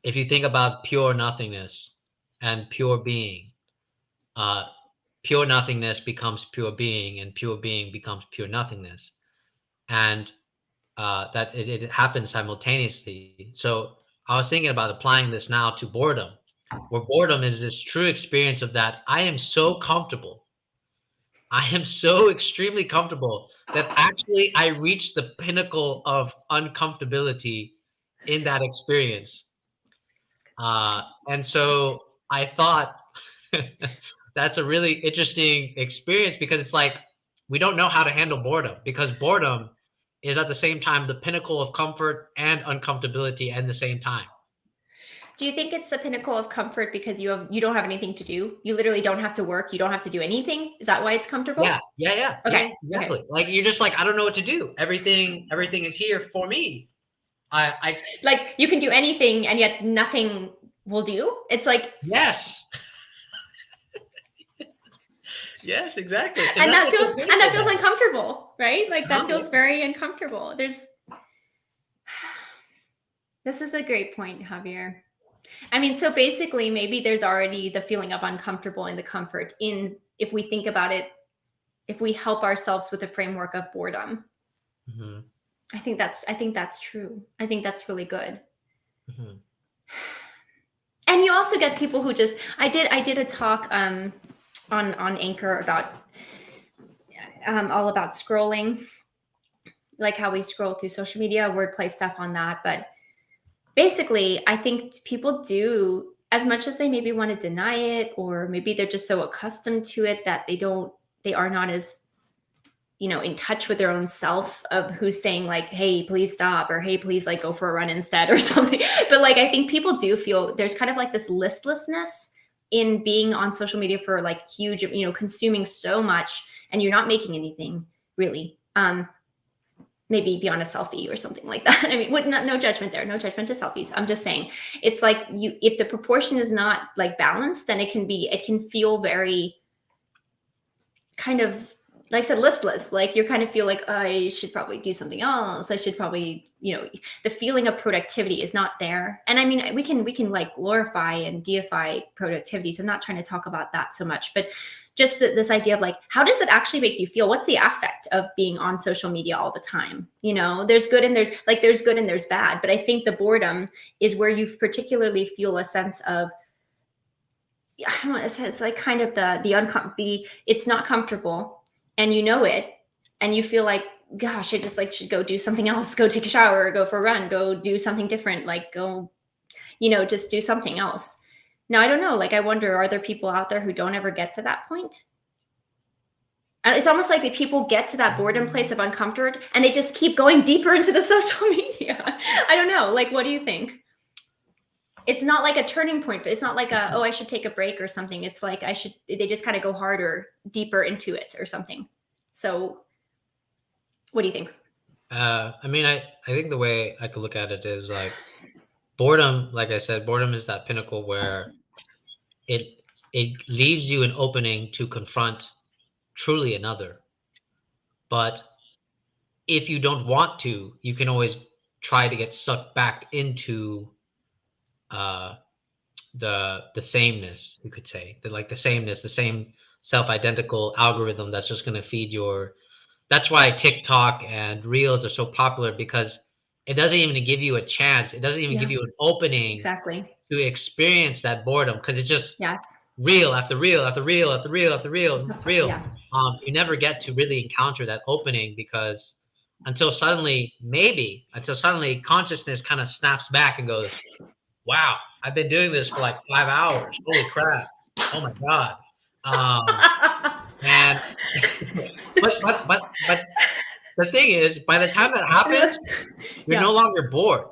if you think about pure nothingness and pure being, uh, pure nothingness becomes pure being, and pure being becomes pure nothingness, and that it happens simultaneously. So I was thinking about applying this now to boredom, where boredom is this true experience of that I am so comfortable. I am so extremely comfortable that actually I reach the pinnacle of uncomfortability in that experience. And so I thought that's a really interesting experience because it's like we don't know how to handle boredom because boredom is at the same time the pinnacle of comfort and uncomfortability at the same time. Do you think it's the pinnacle of comfort because you don't have anything to do? You literally don't have to work. You don't have to do anything. Is that why it's Yeah, comfortable? yeah, yeah, Okay. yeah, Okay. exactly. Like you're just like I don't know what to do. Everything is here for me. I Like you can do anything and yet nothing will do. It's like, yes, yes, exactly, and and that's that what's feels so beautiful about it. uncomfortable, right? Like that Uh-huh, feels very uncomfortable. This is a great point, Javier. I mean, so basically maybe there's already the feeling of uncomfortable in the comfort in, if we think about it, if we help ourselves with the framework of boredom. mhm, I think that's true. I think that's really good. mhm, And you also get people who just, I did a talk on Anchor about all about scrolling, like how we scroll through social media, wordplay stuff on that. But basically, I think people do, as much as they maybe want to deny it, or maybe they're just so accustomed to it that they are not as in touch with their own self of who's saying like, hey, please stop, or hey, please like go for a run instead or something. But like, I think people do feel there's kind of like this listlessness in being on social media for like huge, consuming so much, and you're not making anything really. Maybe beyond a selfie or something like that. I mean, no judgment there, no judgment to selfies. I'm just saying, it's like if the proportion is not like balanced, then it can feel very kind of, like I said, listless. Like you kind of feel like, oh, I should probably do something else. I should probably, the feeling of productivity is not there. And I mean, we can like glorify and deify productivity. So I'm not trying to talk about that so much, but just this idea of like, how does it actually make you feel? What's the affect of being on social media all the time? There's good and there's good and there's bad. But I think the boredom is where you particularly feel a sense of, I don't know, it's like kind of it's not comfortable, and it, and you feel like, gosh, I just like should go do something else, go take a shower, go for a run, go do something different, like go, just do something else. Now, I don't know, like I wonder, are there people out there who don't ever get to that point? And it's almost like the people get to that boredom place of uncomfort and they just keep going deeper into the social media. I don't know, like, what do you think? It's not like a turning point. It's not like I should take a break or something. It's like they just kind of go harder, deeper into it or something. So what do you think? I mean, I think the way I could look at it is like boredom, like I said, boredom is that pinnacle where it leaves you an opening to confront truly another. But if you don't want to, you can always try to get sucked back into the sameness, you could say. The sameness, the same self-identical algorithm that's just going to feed your. That's why TikTok and Reels are so popular, because it doesn't even give you a chance. It doesn't even give you an opening Exactly to experience that boredom, because it's just yes reel after reel after reel after reel after reel. Yeah. You never get to really encounter that opening, because until suddenly consciousness kind of snaps back and goes, wow, I've been doing this for like 5 hours. Holy crap. Oh my God. And but the thing is, by the time that happens, you're no longer bored.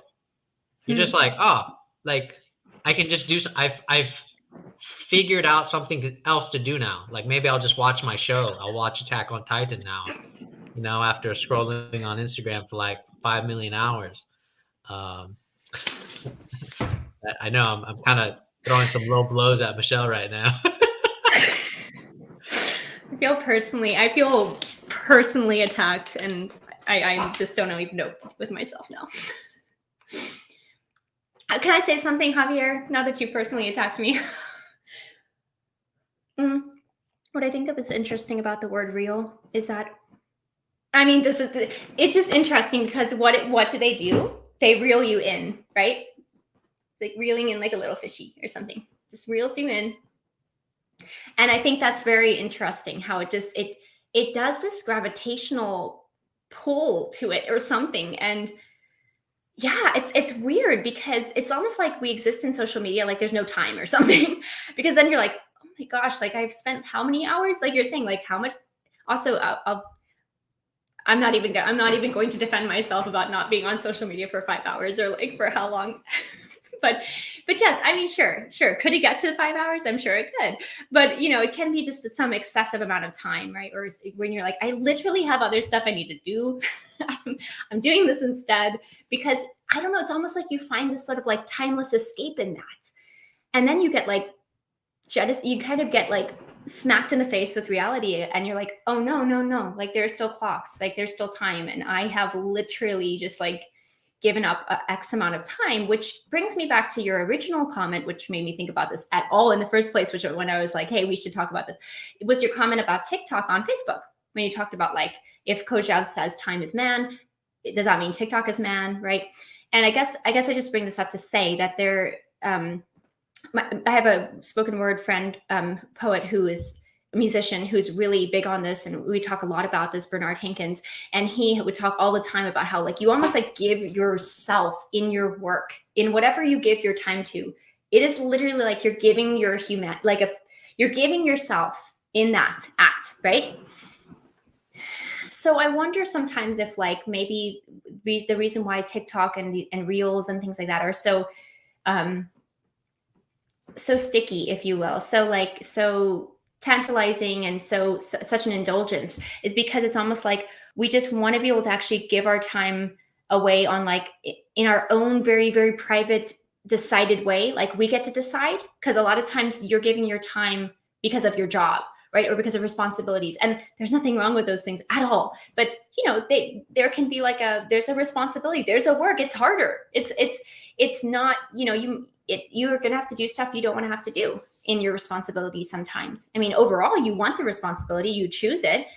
You're just like, oh, like I can just do. I've figured out something else to do now. Like maybe I'll just watch my show. I'll watch Attack on Titan now. After scrolling on Instagram for like 5 million hours. I know I'm kind of throwing some low blows at Michelle right now. I feel personally attacked, and I just don't even know what to do with myself now. Can I say something, Javier, now that you personally attacked me? What I think of is interesting about the word real is that, I mean, it's just interesting because what do? They reel you in, right? Like reeling in like a little fishy or something. Just reels you in. And I think that's very interesting how it does this gravitational pull to it or something. And yeah, it's weird because it's almost like we exist in social media like there's no time or something. Because then you're like, oh my gosh, like I've spent how many hours? Like you're saying, like how much? Also, I'm not even going to defend myself about not being on social media for 5 hours or like for how long. But yes, I mean, sure. Could it get to 5 hours? I'm sure it could. But, it can be just some excessive amount of time, right? Or when you're like, I literally have other stuff I need to do. I'm doing this instead because I don't know. It's almost like you find this sort of like timeless escape in that. And then you get like, you kind of get like smacked in the face with reality and you're like, oh, no. Like there's still clocks, like there's still time. And I have literally just like given up X amount of time, which brings me back to your original comment, which made me think about this at all in the first place, which when I was like, hey, we should talk about this, it was your comment about TikTok on Facebook. When you talked about like, if Kojev says time is man, does that mean TikTok is man, right? And I guess I just bring this up to say that I have a spoken word friend, poet who is a musician who's really big on this. And we talk a lot about this, Bernard Hankins. And he would talk all the time about how like you almost like give yourself in your work, in whatever you give your time to. It is literally like you're giving your you're giving yourself in that act, right? So I wonder sometimes if like maybe the reason why TikTok and Reels and things like that are um, so sticky, if you will, so tantalizing and such an indulgence, is because it's almost like we just want to be able to actually give our time away on like in our own very very private decided way. Like we get to decide, because a lot of times you're giving your time because of your job, right, or because of responsibilities, and there's nothing wrong with those things at all. But there can be like there's a responsibility, there's a work, it's harder, it's not, you're going to have to do stuff you don't want to have to do in your responsibility sometimes. I mean, overall, you want the responsibility, you choose it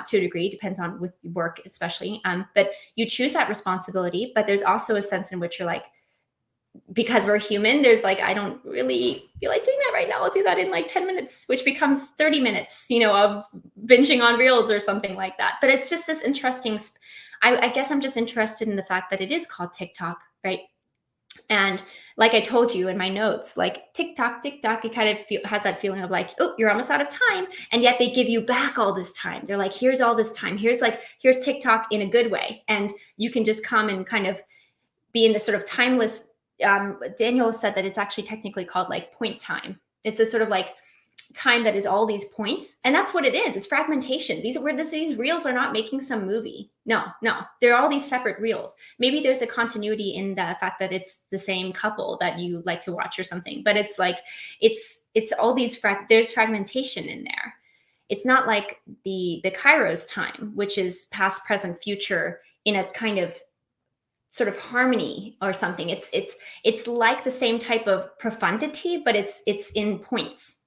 to a degree, depends on with work, especially. But you choose that responsibility. But there's also a sense in which you're like, because we're human, there's like, I don't really feel like doing that right now. I'll do that in like 10 minutes, which becomes 30 minutes, of binging on Reels or something like that. But it's just this interesting. I guess I'm just interested in the fact that it is called TikTok, right? And like I told you in my notes, like TikTok, it kind of has that feeling of like, oh, you're almost out of time. And yet they give you back all this time. They're like, here's all this time. Here's TikTok in a good way. And you can just come and kind of be in this sort of timeless. Daniel said that it's actually technically called like point time. It's a sort of like time that is all these points, and that's what it is. It's fragmentation. These reels are not making some movie. No, they're all these separate reels. Maybe there's a continuity in the fact that it's the same couple that you like to watch or something, but it's like it's all these there's fragmentation in there. It's not like the Kairos time, which is past, present, future in a kind of sort of harmony or something. It's like the same type of profundity, but it's in points.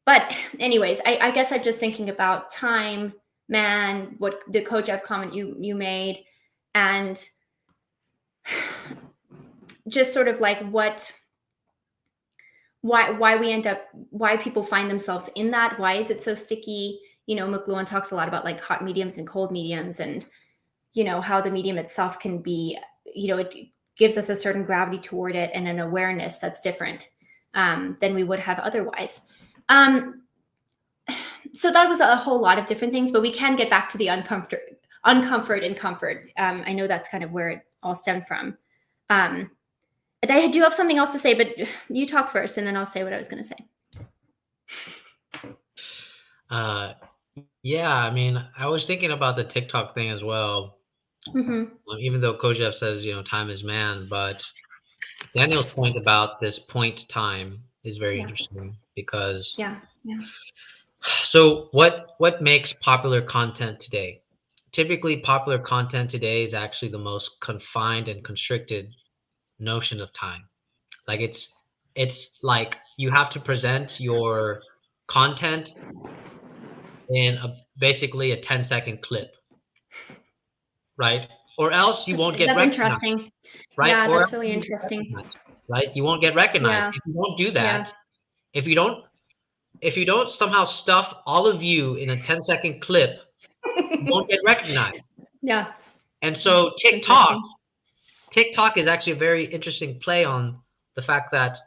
But anyways, I guess I'm just thinking about time, man, what the Kojak comment you made, and just sort of like why we end up, why people find themselves in that. Why is it so sticky? McLuhan talks a lot about like hot mediums and cold mediums, and how the medium itself can be, it gives us a certain gravity toward it and an awareness that's different than we would have otherwise. So that was a whole lot of different things, but we can get back to the uncomfort and comfort. I know that's kind of where it all stemmed from. I do have something else to say, but you talk first, and then I'll say what I was going to say. Yeah, I mean, I was thinking about the TikTok thing as well. Even though Kojak says, time is man, but Daniel's point about this point time is very interesting, because so what makes popular content today? Typically, popular content today is actually the most confined and constricted notion of time. Like it's like you have to present your content in basically a 10-second clip, right? Or else you won't get That's recognized, interesting. right? Yeah, Or that's really interesting. Right? You won't get recognized. Yeah. If you don't do that, if you don't somehow stuff all of you in a 10-second clip, you won't get recognized. Yeah. And so TikTok is actually a very interesting play on the fact that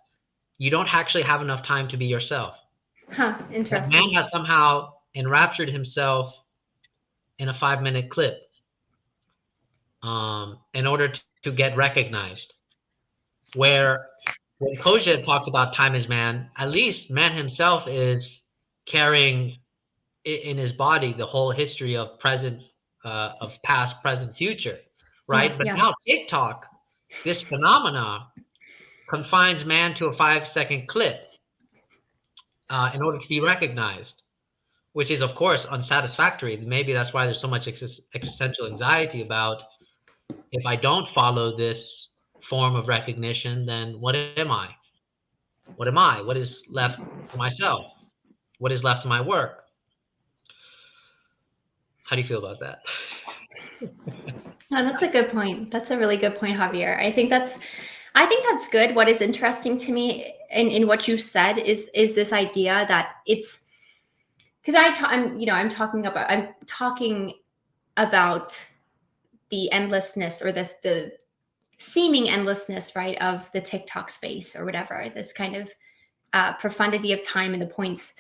you don't actually have enough time to be yourself. Interesting. That man has somehow enraptured himself in a 5-minute clip in order to get recognized. Where when Kojak talks about time is man, at least man himself is carrying in his body the whole history of past, present, future, right? But now TikTok, this phenomena, confines man to a 5-second clip in order to be recognized, which is of course unsatisfactory. Maybe that's why there's so much existential anxiety about, if I don't follow this form of recognition, then what am I? What am I? What is left for myself? What is left of my work? How do you feel about that? That's a good point. That's a really good point, Javier. I think that's good. What is interesting to me in what you said is this idea that it's, because I'm talking about the endlessness, or the seeming endlessness, right, of the TikTok space or whatever, this kind of profundity of time and the points.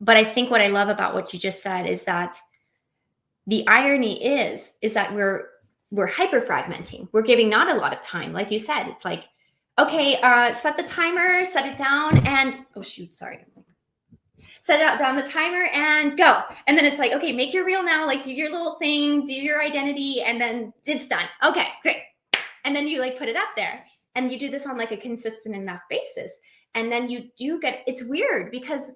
But I think what I love about what you just said is that the irony is that we're hyper fragmenting. We're giving not a lot of time. Like you said, it's like, okay, set the timer, set it down, and oh shoot, sorry. Set it down the timer and go. And then it's like, okay, make your reel now, like do your little thing, do your identity, and then it's done. Okay, great. And then you like put it up there. And you do this on like a consistent enough basis. And then you do get, it's weird because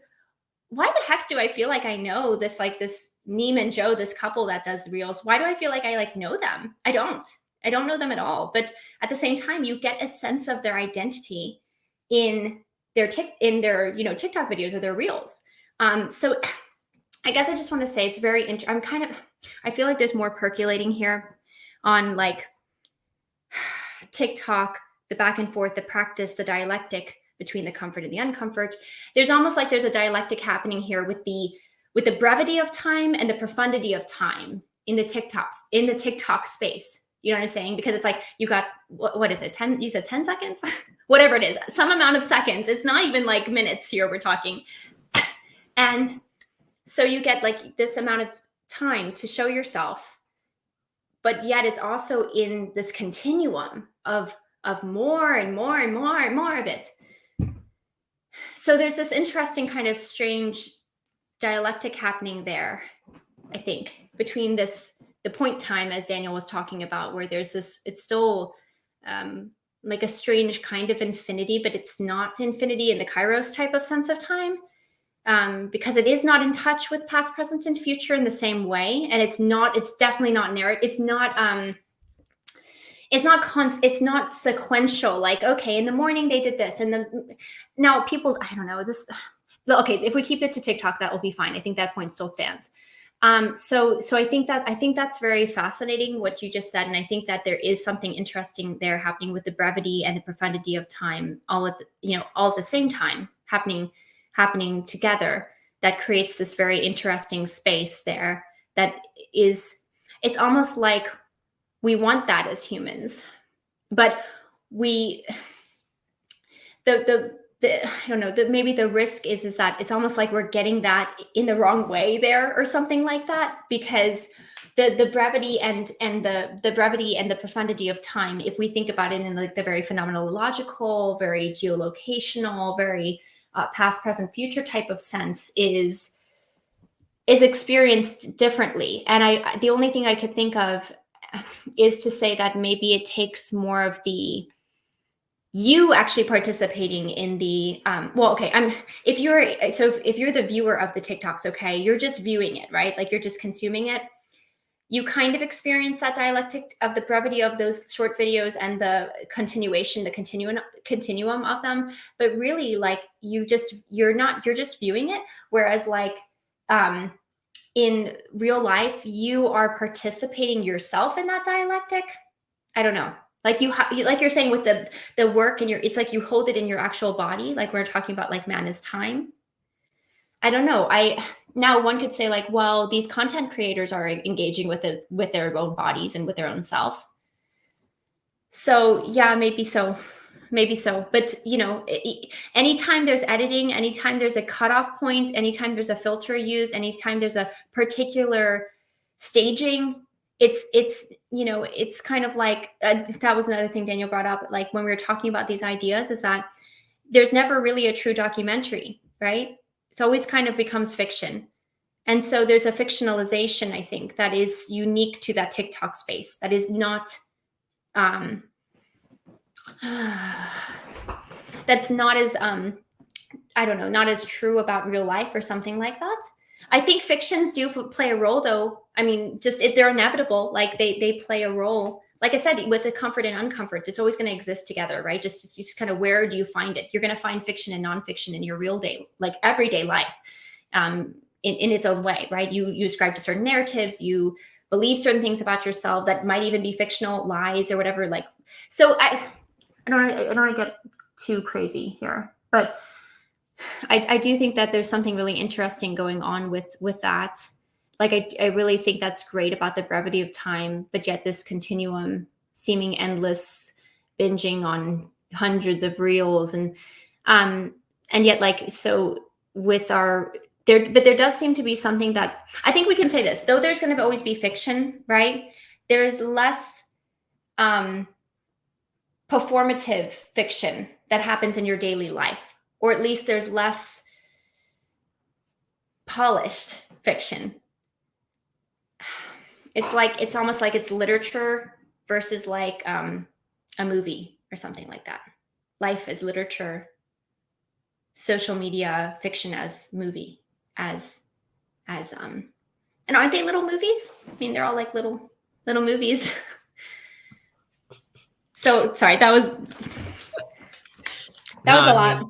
why the heck do I feel like I know this, like this Neem and Joe, this couple that does reels? Why do I feel like I like know them? I don't know them at all. But at the same time, you get a sense of their identity in their TikTok videos or their reels. So I guess I just want to say it's very interesting. I feel like there's more percolating here on like TikTok, the back and forth, the practice, the dialectic between the comfort and the uncomfort. There's almost like there's a dialectic happening here with the brevity of time and the profundity of time in the TikTok space. You know what I'm saying? Because it's like you got what is it? 10? You said 10 seconds? Whatever it is, some amount of seconds. It's not even like minutes here. We're talking, and so you get like this amount of time to show yourself, but yet it's also in this continuum of more and more and more and more of it. So there's this interesting kind of strange dialectic happening there, I think, between the point time, as Daniel was talking about, where there's this, it's still like a strange kind of infinity, but it's not infinity in the Kairos type of sense of time, because it is not in touch with past, present, and future in the same way. And it's definitely not narrative. It's not sequential. Like, okay, in the morning they did this, and now people, I don't know this. Okay, if we keep it to TikTok, that will be fine. I think that point still stands. So I think that's very fascinating what you just said, and I think that there is something interesting there happening with the brevity and the profundity of time, all at the same time happening together. That creates this very interesting space there. That is, it's almost like we want that as humans, but I don't know, maybe the risk is that it's almost like we're getting that in the wrong way there or something like that, because the brevity and the brevity and the profundity of time, if we think about it in like the very phenomenological, very geolocational, very past, present, future type of sense, is experienced differently. And the only thing I could think of is to say that maybe it takes more of you actually participating in the if you're the viewer of the TikToks, okay, you're just viewing it, right? Like you're just consuming it. You kind of experience that dialectic of the brevity of those short videos and the continuum of them, but really, like, you're just viewing it. Whereas like in real life, you are participating yourself in that dialectic. I don't know. Like like you're saying with the work, and it's like you hold it in your actual body. Like we're talking about like man is time. I don't know. Now one could say like, well, these content creators are engaging with their own bodies and with their own self. So yeah, maybe so. But anytime there's editing, anytime there's a cutoff point, anytime there's a filter used, anytime there's a particular staging, it's kind of like that was another thing Daniel brought up, like when we were talking about these ideas, is that there's never really a true documentary, right? It's always kind of becomes fiction. And so there's a fictionalization, I think, that is unique to that TikTok space, that is not that's not as I don't know, not as true about real life or something like that. I think fictions do play a role, though. I mean, just they're inevitable. Like they play a role. Like I said, with the comfort and uncomfort, it's always going to exist together, right? Just kind of, where do you find it? You're going to find fiction and nonfiction in your real day, like everyday life, in its own way, right? You ascribe to certain narratives, you believe certain things about yourself that might even be fictional, lies or whatever. Like, so I don't want to get too crazy here, but I do think that there's something really interesting going on with that. Like, I really think that's great about the brevity of time, but yet this continuum, seeming endless, binging on hundreds of reels, and yet, like, so with but there does seem to be something that I think we can say this, though there's going to always be fiction, right? There's less performative fiction that happens in your daily life, or at least there's less polished fiction. It's almost like it's literature versus like a movie or something like that. Life as literature, social media, fiction as movie, as and aren't they little movies? I mean, they're all like little movies. So sorry, that was a lot.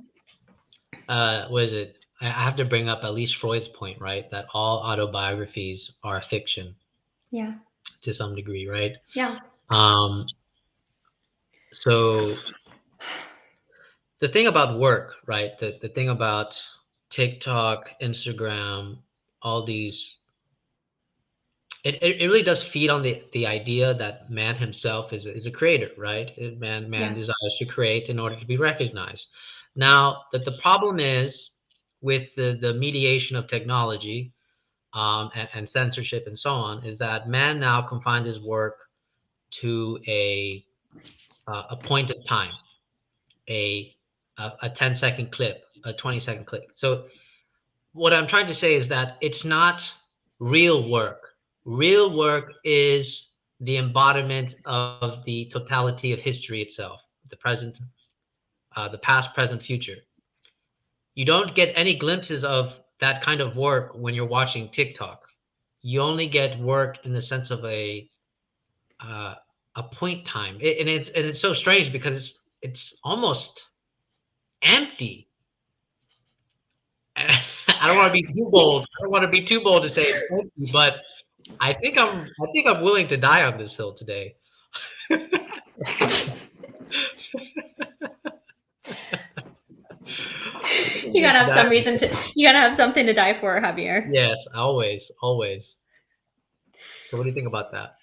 What is it? I have to bring up at least Freud's point, right? That all autobiographies are fiction. Yeah. To some degree, right? Yeah. So the thing about work, right? The thing about TikTok, Instagram, all these, it really does feed on the idea that man himself is a creator, right? Man desires to create in order to be recognized. Now, that the problem is with the mediation of technology, and censorship and so on, is that man now confines his work to a point of time, a 10-second clip, a 20-second clip. So what I'm trying to say is that it's not real work. Real work is the embodiment of the totality of history itself, the present, the past, present, future. You don't get any glimpses of that kind of work when you're watching TikTok. You only get work in the sense of uh, a point time, and it's so strange because it's almost empty. I don't want to be too bold. I don't want to be too bold to say it's empty, but I think I'm willing to die on this hill today. You gotta have some reason to. You gotta have something to die for, Javier. Yes, always, always. So, what do you think about that?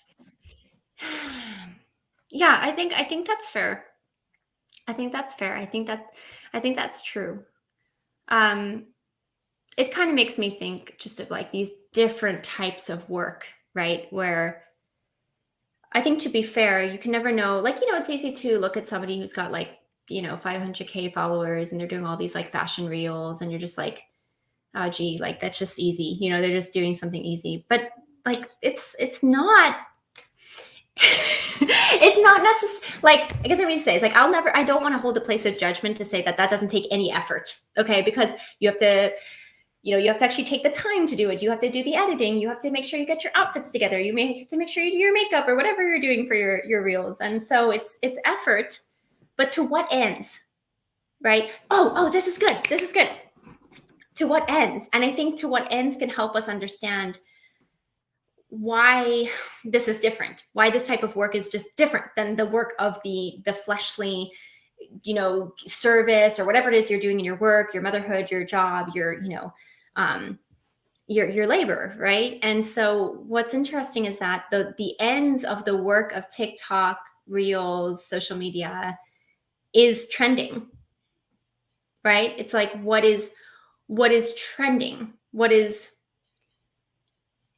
Yeah, I think that's fair. I think that's fair. I think that's true. It kind of makes me think just of like these different types of work, right? Where I think, to be fair, you can never know. Like, it's easy to look at somebody who's got like 500K followers and they're doing all these like fashion reels, and you're just like, oh gee, like that's just easy. They're just doing something easy. But like it's not it's not necessary. Like, I guess what I say is like, I don't want to hold the place of judgment to say that doesn't take any effort. Okay. Because you have to actually take the time to do it. You have to do the editing. You have to make sure you get your outfits together. You may have to make sure you do your makeup or whatever you're doing for your reels. And so it's effort, but to what ends, right? Oh, this is good. This is good. To what ends? And I think to what ends can help us understand why this is different, why this type of work is just different than the work of the fleshly, service or whatever it is you're doing in your work, your motherhood, your job, your labor, right? And so what's interesting is that the ends of the work of TikTok, Reels, social media is trending, right? It's like, what is trending?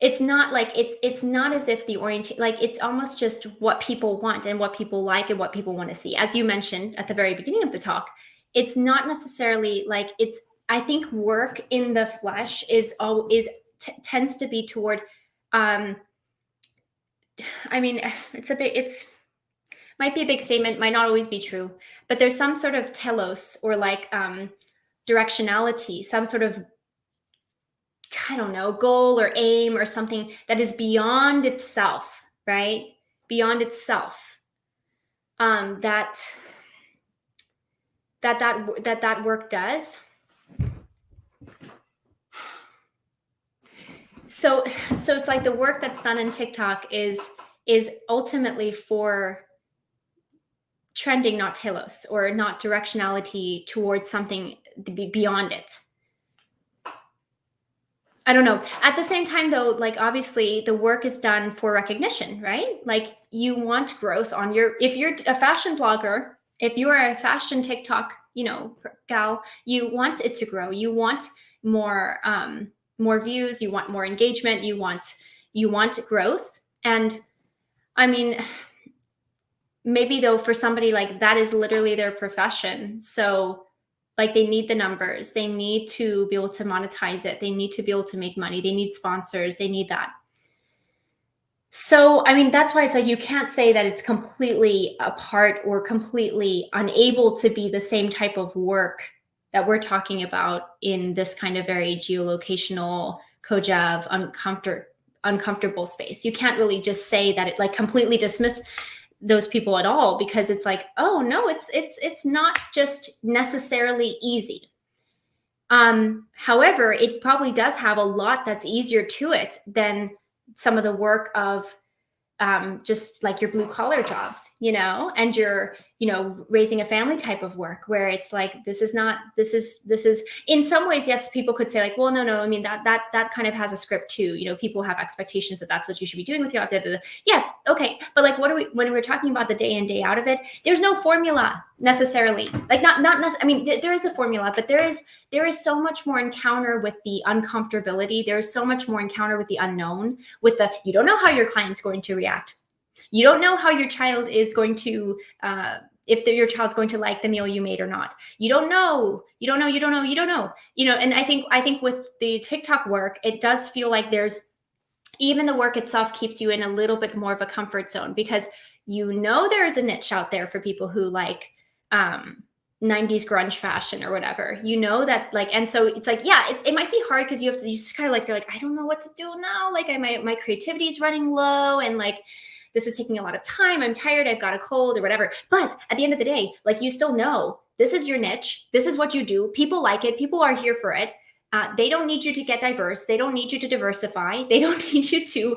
It's not like it's not as if the like it's almost just what people want and what people like and what people want to see. As you mentioned at the very beginning of the talk, it's not necessarily like I think work in the flesh tends to be toward I mean, might be a big statement, might not always be true, but there's some sort of telos or like directionality, some sort of, I don't know, goal or aim or something that is beyond itself, right? Beyond itself. That work does. So it's like the work that's done in TikTok is ultimately for trending, not telos, or not directionality towards something beyond it. I don't know. At the same time, though, like obviously the work is done for recognition, right? Like you want growth on if you're a fashion blogger, if you are a fashion TikTok, gal, you want it to grow. You want more more views, you want more engagement, you want growth. And I mean, maybe though for somebody like that is literally their profession, so like they need the numbers, they need to be able to monetize it, they need to be able to make money, they need sponsors, they need that. So I mean, that's why it's like you can't say that it's completely apart or completely unable to be the same type of work that we're talking about in this kind of very geolocational COJAV uncomfortable space. You can't really just say that it like completely dismiss those people at all, because it's like, oh no, it's not just necessarily easy. However, it probably does have a lot that's easier to it than some of the work of just like your blue collar jobs, and your, raising a family type of work, where it's like, this is in some ways, yes, people could say like, well, no, I mean, that kind of has a script too. People have expectations that that's what you should be doing with your life. Yes. Okay. But like, when we're talking about the day in, day out of it, there's no formula necessarily, like I mean, there is a formula, but there is so much more encounter with the uncomfortability. There is so much more encounter with the unknown, you don't know how your client's going to react. You don't know how your child is going to, if your child's going to like the meal you made or not. You don't know. And I think with the TikTok work, it does feel like even the work itself keeps you in a little bit more of a comfort zone, because there is a niche out there for people who like 90s grunge fashion or whatever, that like, and so it's like, yeah, it might be hard because you just kind of like, you're like, I don't know what to do now. Like my creativity is running low, and like, this is taking a lot of time. I'm tired. I've got a cold or whatever. But at the end of the day, like, you still know this is your niche. This is what you do. People like it. People are here for it. They don't need you to get diverse. They don't need you to diversify. They don't need you to,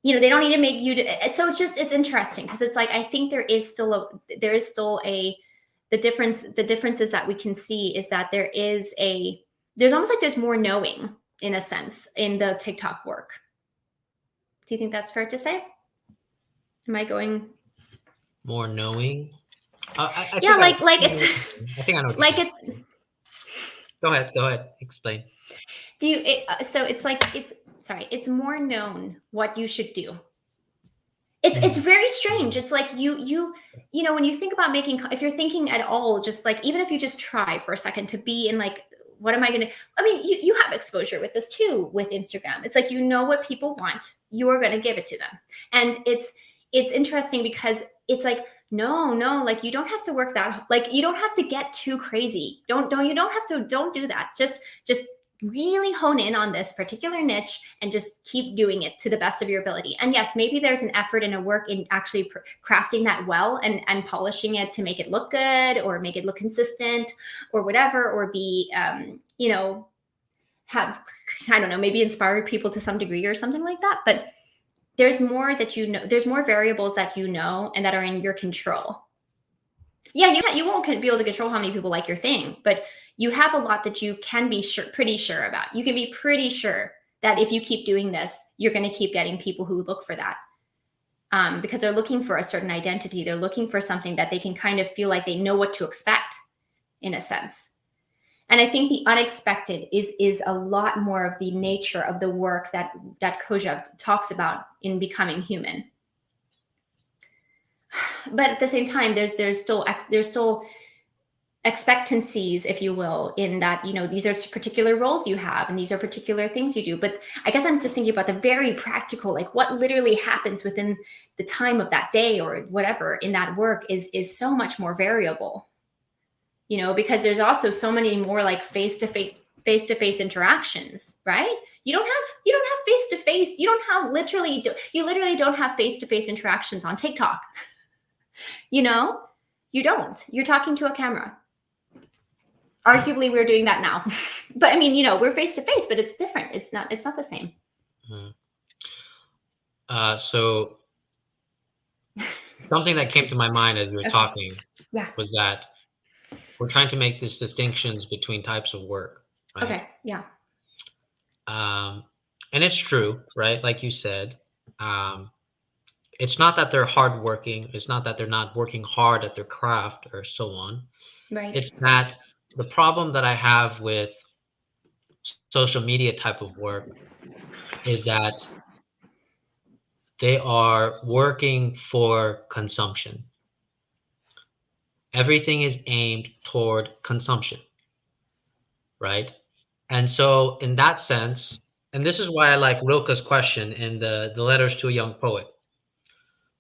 they don't need to make you. So it's interesting, because it's like, I think the differences that we can see is that there's almost like there's more knowing, in a sense, in the TikTok work. Do you think that's fair to say? Am I going more knowing? Yeah, like it's. I think I know. Like it's. Go ahead. Explain. So it's like it's more known what you should do. It's very strange. It's like you when you think about if you're thinking at all, just like, even if you just try for a second to be in like, what am I going to, I mean, you have exposure with this too, with Instagram. It's like, what people want, you are going to give it to them. And it's interesting, because it's like, no, like, you don't have to work that, like, you don't have to get too crazy. Don't do that. Just really hone in on this particular niche and just keep doing it to the best of your ability. And yes, maybe there's an effort and a work in actually crafting that well and polishing it to make it look good, or make it look consistent, or whatever, or be, have, I don't know, maybe inspire people to some degree or something like that. But there's more that there's more variables that and that are in your control. Yeah, you won't be able to control how many people like your thing, but you have a lot that you can be pretty sure about. You can be pretty sure that if you keep doing this, you're going to keep getting people who look for that, because they're looking for a certain identity. They're looking for something that they can kind of feel like they know what to expect, in a sense. And I think the unexpected is a lot more of the nature of the work that COJAV talks about in Becoming Human. But at the same time, there's still expectancies, if you will, in that, these are particular roles you have, and these are particular things you do. But I guess I'm just thinking about the very practical, like what literally happens within the time of that day or whatever in that work is so much more variable, because there's also so many more like face-to-face interactions, right? You don't have face-to-face. You literally don't have face-to-face interactions on TikTok. You don't. You're talking to a camera. Arguably, we're doing that now. But I mean, we're face-to-face, but it's different. It's not the same. So something that came to my mind as you were talking was that we're trying to make these distinctions between types of work, right? Okay, yeah. And it's true, right? Like you said, it's not that they're hardworking. It's not that they're not working hard at their craft or so on. Right. It's that the problem that I have with social media type of work is that they are working for consumption. Everything is aimed toward consumption, right? And so in that sense, and this is why I like Rilke's question in the Letters to a Young Poet,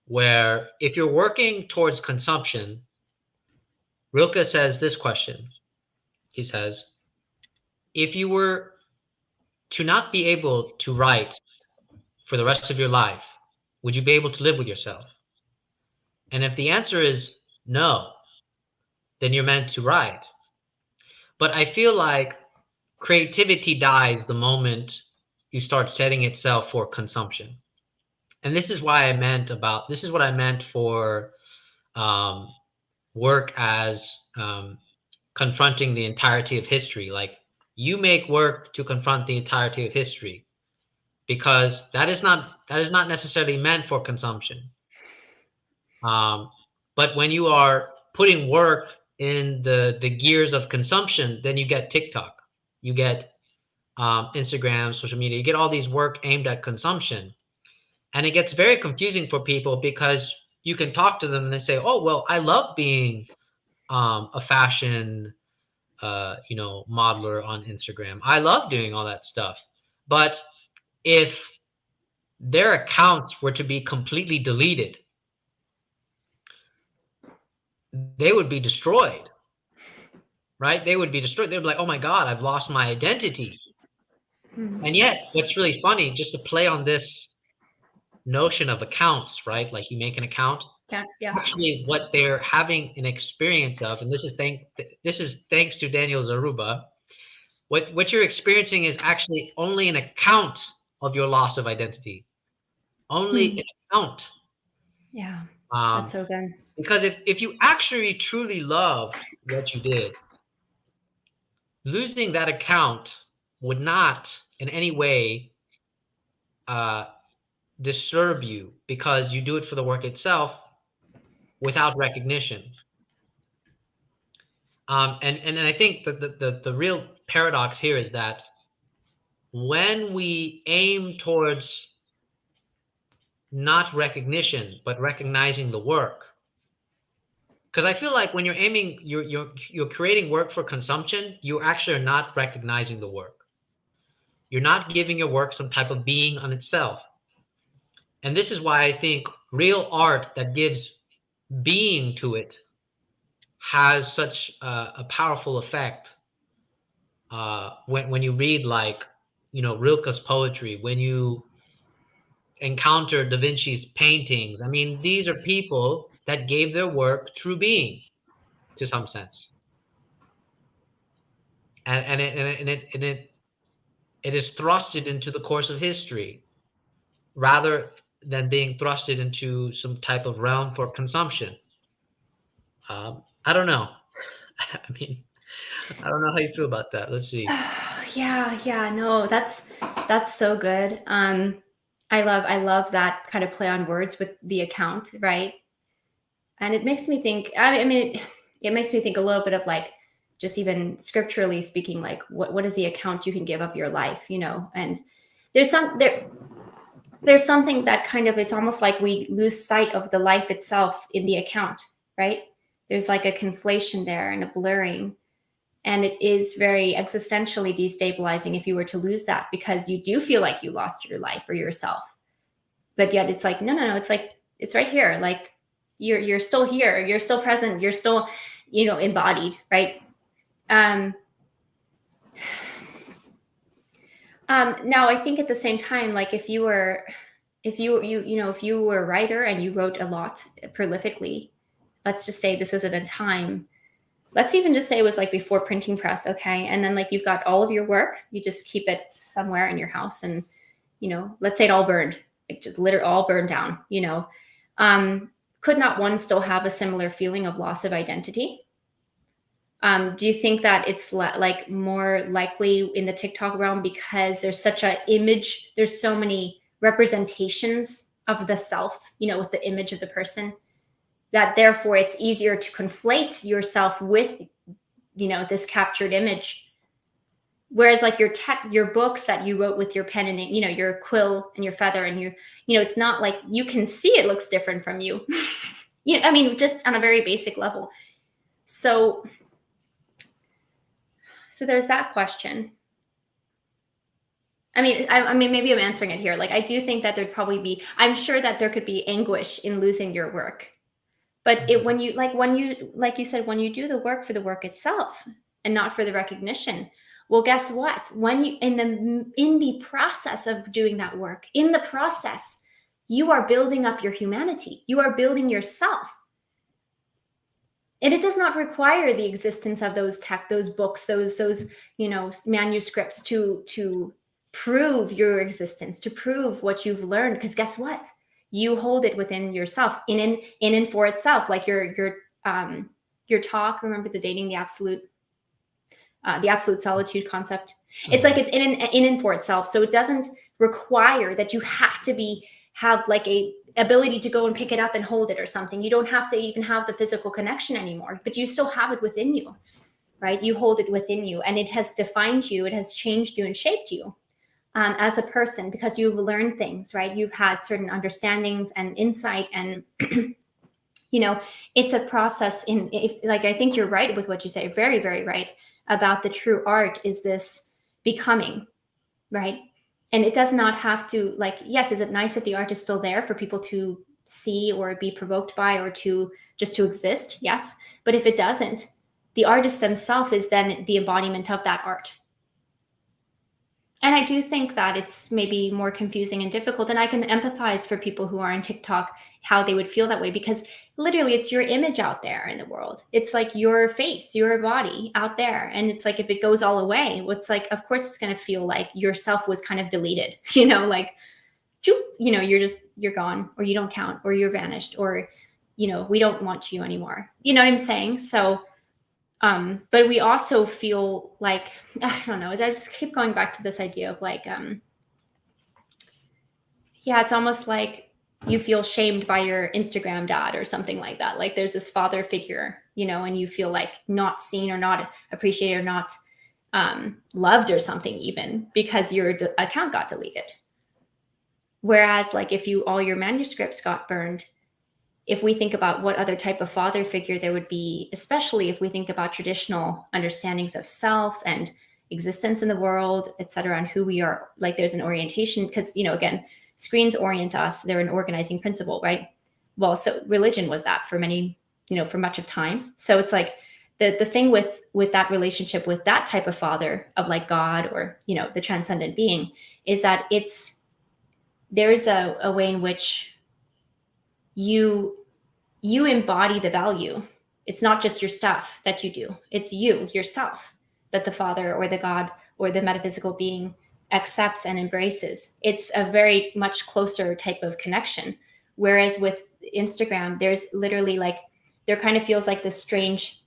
where if you're working towards consumption, Rilke says this question. He says, if you were to not be able to write for the rest of your life, would you be able to live with yourself? And if the answer is no, then you're meant to write. But I feel like creativity dies the moment you start setting itself for consumption. And this is what I meant for um, work as confronting the entirety of history. Like, you make work to confront the entirety of history, because that is not necessarily meant for consumption. Um, but when you are putting work in the gears of consumption, then you get TikTok, you get Instagram, social media, you get all these work aimed at consumption, and it gets very confusing for people because you can talk to them and they say, "Oh, well, I love being a fashion, modeler on Instagram. I love doing all that stuff." But if their accounts were to be completely deleted, they would be destroyed, right? They would be destroyed. They'd be like, "Oh my God, I've lost my identity." And yet, what's really funny, just to play on this notion of accounts, right? Like, you make an account. Yeah. Actually, what they're having an experience of, and this is thanks to Daniel Zaruba, what you're experiencing is actually only an account of your loss of identity. Only an account. Yeah. That's Um, so good. because if you actually truly loved what you did, losing that account would not in any way uh, disturb you, because you do it for the work itself without recognition. And I think that the real paradox here is that when we aim towards not recognition but recognizing the work, because I feel like when you're aiming, you're creating work for consumption, you actually are not recognizing the work. You're not giving your work some type of being on itself. And this is why I think real art that gives being to it has such a powerful effect. When you read, like, Rilke's poetry, when you encounter Da Vinci's paintings, I mean, these are people that gave their work true being to some sense, and it is thrusted into the course of history rather than being thrusted into some type of realm for consumption. I don't know. I mean, I don't know how you feel about that. Let's see. Yeah, no, that's so good. I love that kind of play on words with the account, right? And it makes me think. It makes me think a little bit of, like, just even scripturally speaking, like, what is the account you can give of your life, And there's there's something that kind of, it's almost like we lose sight of the life itself in the account, right? There's like a conflation there and a blurring. And it is very existentially destabilizing if you were to lose that, because you do feel like you lost your life or yourself. But yet it's like, no, it's like, it's right here. Like, you're still here. You're still present. You're still, embodied, right? Now I think at the same time, like, if you were a writer and you wrote a lot prolifically, let's just say this was at a time, let's even just say it was like before printing press, okay? And then, like, you've got all of your work, you just keep it somewhere in your house, and let's say it all burned, like, just literally all burned down, could not one still have a similar feeling of loss of identity? Do you think that it's like more likely in the TikTok realm because there's such a image, there's so many representations of the self, with the image of the person, that therefore it's easier to conflate yourself with, this captured image? Whereas like your books that you wrote with your pen and ink, your quill and your feather and it's not like you can see it looks different from you. I mean, just on a very basic level. So there's that question. I mean, maybe I'm answering it here. Like, I do think that there'd probably be, I'm sure that there could be anguish in losing your work. But when you, like you said, when you do the work for the work itself and not for the recognition, well, guess what? When you, in the process of doing that work, in the process, you are building up your humanity. You are building yourself. And it does not require the existence of those books, those manuscripts to prove your existence, to prove what you've learned. Because guess what? You hold it within yourself, in and for itself. Like your talk. Remember the dating the absolute solitude concept. It's like it's in and for itself. So it doesn't require that you have to have like a ability to go and pick it up and hold it or something. You don't have to even have the physical connection anymore, but you still have it within you, right? You hold it within you, and it has defined you. It has changed you and shaped you as a person, because you've learned things, right? You've had certain understandings and insight, and it's a process. I think you're right with what you say, very, very right, about the true art is this becoming, right? And it does not have to, yes, is it nice that the art is still there for people to see or be provoked by, or to just to exist? Yes. But if it doesn't, the artist themselves is then the embodiment of that art. And I do think that it's maybe more confusing and difficult. And I can empathize for people who are on TikTok, how they would feel that way, because literally it's your image out there in the world. It's like your face, your body out there. And it's like, if it goes all away, what's like, of course it's going to feel like yourself was kind of deleted, like, you're gone, or you don't count, or you're vanished, or, we don't want you anymore. You know what I'm saying? So, but we also feel like, I don't know, I just keep going back to this idea of like, yeah, it's almost like you feel shamed by your Instagram dad or something like that. Like there's this father figure, and you feel like not seen or not appreciated or not loved or something, even because your account got deleted. Whereas like if all your manuscripts got burned, if we think about what other type of father figure there would be, especially if we think about traditional understandings of self and existence in the world, et cetera, and who we are, like there's an orientation, because, again, screens orient us. They're an organizing principle, right? Well, so religion was that for many, for much of time. So it's like the thing with that relationship with that type of father of like God, or, the transcendent being, is that there's a way in which you embody the value. It's not just your stuff that you do. It's you, yourself, that the Father or the God or the metaphysical being accepts and embraces. It's a very much closer type of connection. Whereas with Instagram, there's literally like, there kind of feels like this strange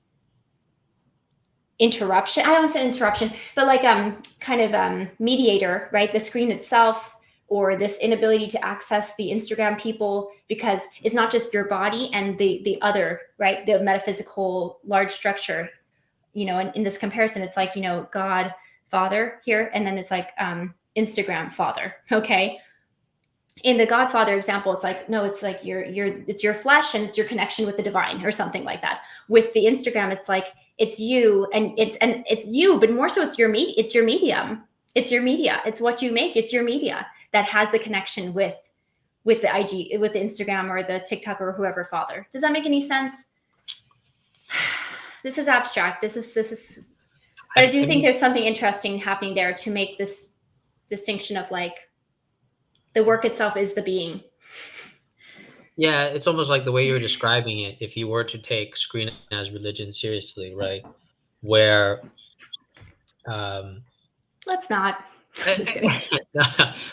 interruption. I don't want to say interruption, but like kind of mediator, right? The screen itself, or this inability to access the Instagram people, because it's not just your body and the other, right? The metaphysical large structure, and in this comparison, it's like, God, Father here, and then it's like Instagram Father, okay? In the Godfather example, it's like, no, it's like it's your flesh and it's your connection with the divine or something like that. With the Instagram, it's like, it's you and it's you, but more so it's your medium. It's your media. It's what you make. It's your media that has the connection with the IG, with the Instagram or the TikTok or whoever father. Does that make any sense? This is abstract. This is, but I do think there's something interesting happening there to make this distinction of like, the work itself is the being. Yeah, it's almost like the way you're describing it, if you were to take screen as religion seriously, right? Where let's not. Just kidding.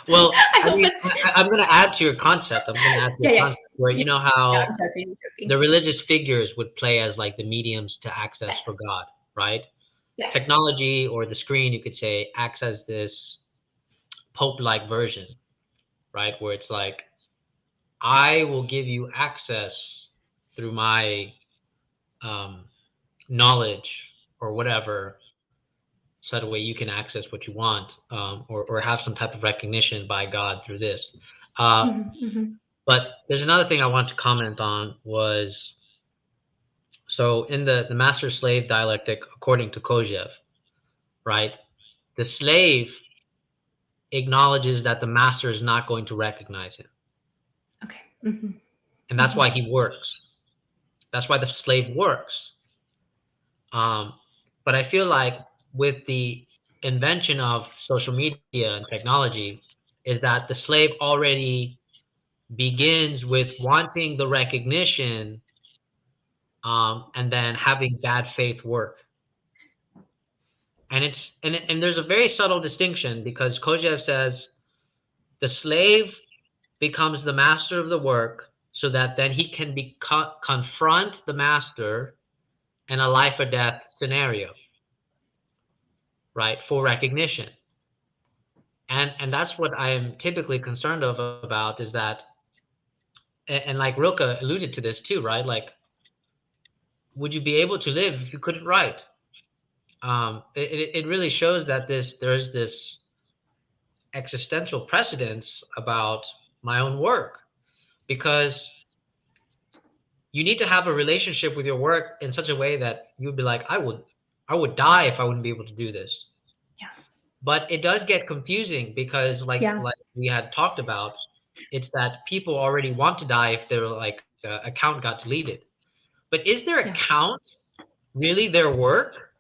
Well, I mean, I'm going to add to your concept. I'm going to add to your concept where you know how I'm joking. the religious figures would play as like the mediums to access for God, right? Yes. Technology or the screen, you could say, acts as this Pope-like version, right? Where it's like, I will give you access through my knowledge or whatever, so that way you can access what you want, or have some type of recognition by God through this. Uh, Mm-hmm. but there's another thing I want to comment on was, so in the master slave dialectic, according to Kojève, right? The slave acknowledges that the master is not going to recognize him, Okay. Mm-hmm. and that's Mm-hmm. why he works. That's why the slave works. Um, but I feel like with the invention of social media and technology, is that the slave already begins with wanting the recognition, and then having bad faith work. And there's a very subtle distinction, because Kojève says the slave becomes the master of the work so that then he can confront the master in a life or death scenario, right, for recognition. And that's what I am typically concerned about, is that, and like Rilke alluded to this too, right? Like, would you be able to live if you couldn't write? It really shows that there's this existential precedence about my own work, because you need to have a relationship with your work in such a way that you'd be like, I would die if I wouldn't be able to do this. Yeah. But it does get confusing, because Yeah. like we had talked about, it's that people already want to die if their like account got deleted. But is their Yeah. account really their work?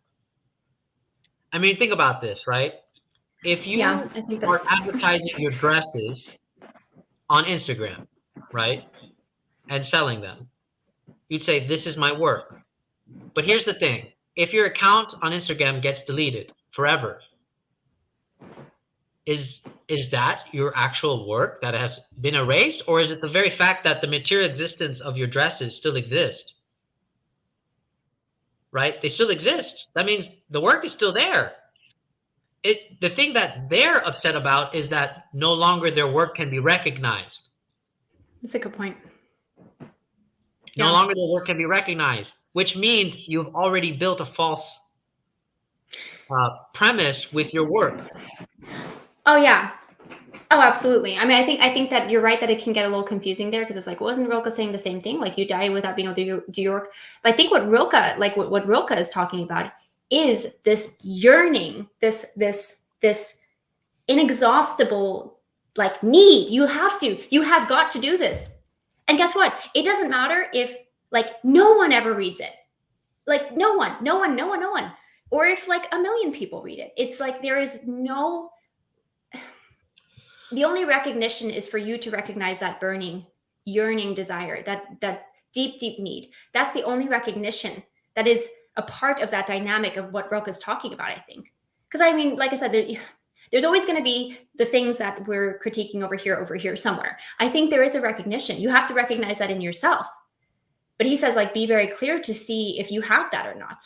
I mean, think about this, right? If Yeah. you I think are that's. advertising your dresses on Instagram, right, and selling them, you'd say, this is my work. But here's the thing: if your account on Instagram gets deleted forever, is that your actual work that has been erased, or is it the very fact that the material existence of your dresses still exist? Right? They still exist. That means the work is still there. The thing that they're upset about is that no longer their work can be recognized. That's a good point. No Yeah. longer their work can be recognized, which means you've already built a false premise with your work. Oh yeah. Oh, absolutely. I mean, I think that you're right that it can get a little confusing there, because it's like, wasn't Rilke saying the same thing? Like, you die without being able to do your work. But I think what Rilke is talking about is this yearning, this inexhaustible like need. You have got to do this. And guess what? It doesn't matter if like no one ever reads it. Like no one. Or if like a million people read it. It's like there is no, the only recognition is for you to recognize that burning, yearning desire, that deep need. That's the only recognition that is a part of that dynamic of what Rilke is talking about, I think. Because I mean, like I said, there's always going to be the things that we're critiquing over here, somewhere. I think there is a recognition. You have to recognize that in yourself. But he says, like, be very clear to see if you have that or not.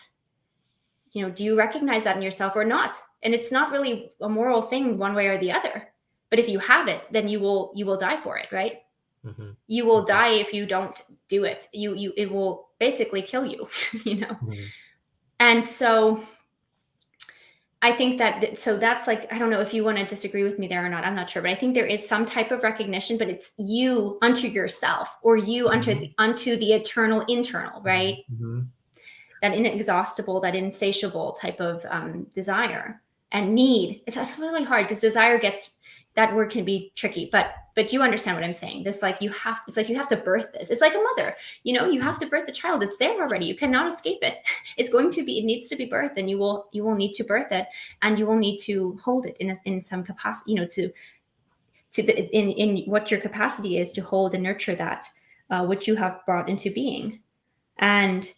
You know, do you recognize that in yourself or not? And it's not really a moral thing one way or the other. But if you have it, then you will die for it, right? Mm-hmm. You will die if you don't do it. It will basically kill you, you know. Mm-hmm. And so I think that's like, I don't know if you want to disagree with me there or not. I'm not sure, but I think there is some type of recognition, but it's you unto yourself, or you unto the eternal internal, right? Mm-hmm. That inexhaustible, that insatiable type of desire and need. It's really hard, because desire gets, that word can be tricky, but you understand what I'm saying. It's like you have to birth this. It's like a mother, you know, you have to birth the child. It's there already. You cannot escape it. It needs to be birthed, and you will need to birth it, and you will need to hold it in some capacity, you know, in what your capacity is to hold and nurture that, which you have brought into being. And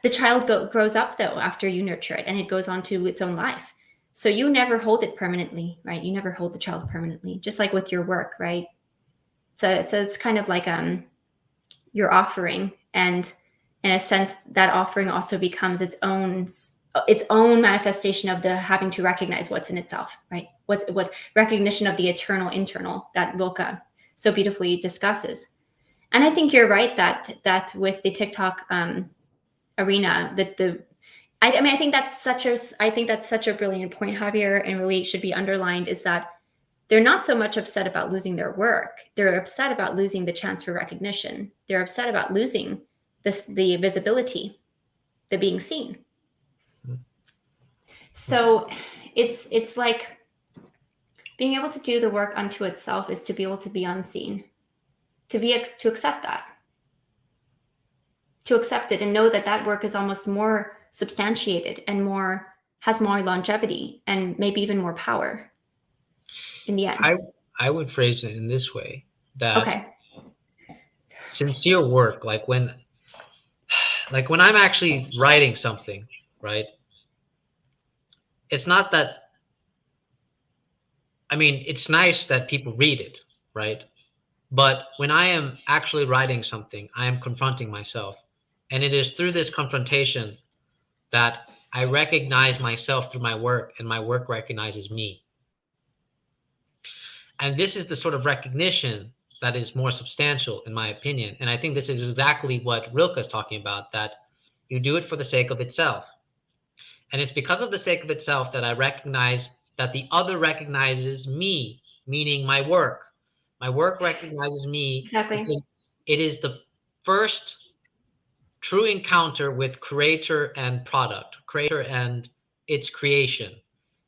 the child grows up though after you nurture it, and it goes on to its own life. So you never hold it permanently, right? You never hold the child permanently, just like with your work, right? So it's kind of like your offering, and in a sense, that offering also becomes its own manifestation of the having to recognize what's in itself, right? What recognition of the eternal internal that Rilke so beautifully discusses. And I think you're right that with the TikTok arena, that I mean, I think that's such a brilliant point, Javier, and really should be underlined, is that they're not so much upset about losing their work. They're upset about losing the chance for recognition. They're upset about losing the visibility, the being seen. So it's like being able to do the work unto itself is to be able to be unseen, to accept that, to accept it and know that that work is almost more substantiated and has more longevity and maybe even more power in the end. I would phrase it in this way, that Okay. sincere work, like when I'm actually writing something, right? It's not that, I mean, it's nice that people read it, right? But when I am actually writing something, I am confronting myself. And it is through this confrontation that I recognize myself through my work, and my work recognizes me. And this is the sort of recognition that is more substantial, in my opinion. And I think this is exactly what Rilke is talking about, that you do it for the sake of itself. And it's because of the sake of itself that I recognize that the other recognizes me, meaning my work. My work recognizes me Exactly. because it is the first true encounter with creator and product, creator and its creation.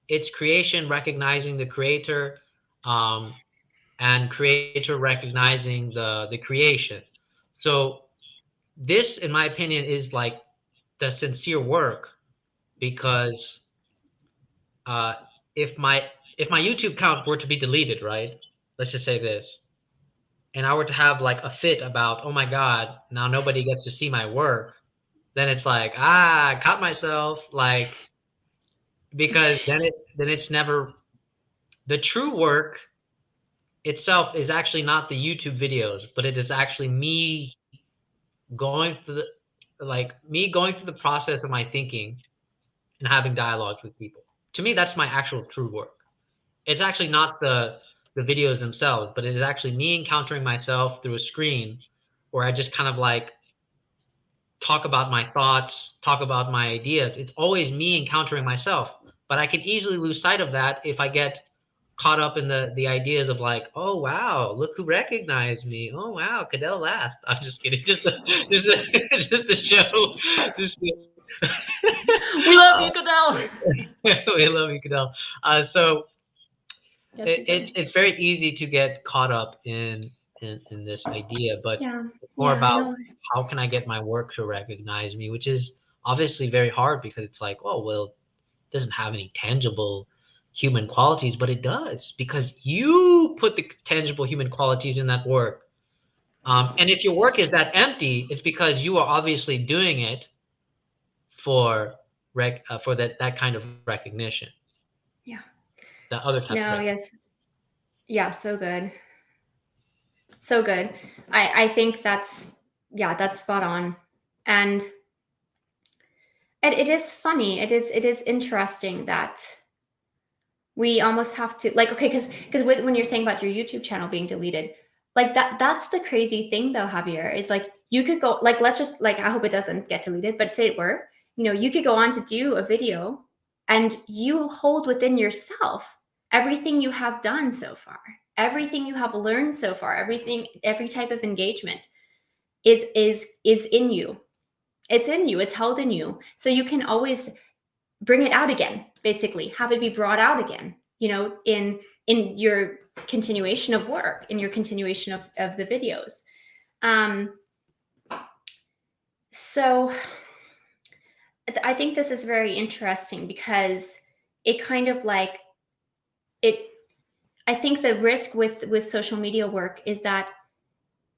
Its creation recognizing the creator, um, and creator recognizing the creation. So this, in my opinion, is like the sincere work, because uh, if my YouTube account were to be deleted, right? Let's just say this, and I were to have like a fit about, oh my God, now nobody gets to see my work, then it's like, I caught myself, like, because then it's never, the true work itself is actually not the YouTube videos, but it is actually me going through me going through the process of my thinking and having dialogues with people. To me, that's my actual true work. It's actually not the videos themselves, but it is actually me encountering myself through a screen, where I just kind of like talk about my thoughts, talk about my ideas. It's always me encountering myself. But I can easily lose sight of that if I get caught up in the ideas of like, oh wow, look who recognized me. Oh wow, Cadell laughed. I'm just kidding. Just a show. Just We love you, Cadell. we love you, Cadell. So Yes, we do. it's very easy to get caught up in this idea, but Yeah. it's more Yeah. about No. how can I get my work to recognize me, which is obviously very hard, because it's like, oh well, it doesn't have any tangible human qualities, but it does, because you put the tangible human qualities in that work. And if your work is that empty, it's because you are obviously doing it for for that kind of recognition, Yeah. that other type of No. recognition. Yes. Yeah. So good. So good. I think that's spot on. And it is funny. It is interesting that we almost have to, like, okay, because when you're saying about your YouTube channel being deleted, like that's the crazy thing though, Javier, is like you could go, like, let's just, like, I hope it doesn't get deleted, but say it were, you could go on to do a video and you hold within yourself everything you have done so far, everything you have learned so far, every type of engagement is in you. It's in you, it's held in you, so you can always bring it out again, basically have it be brought out again, in your continuation of work, in your continuation of the videos. So I think this is very interesting, because it kind of like it I think the risk with social media work is that,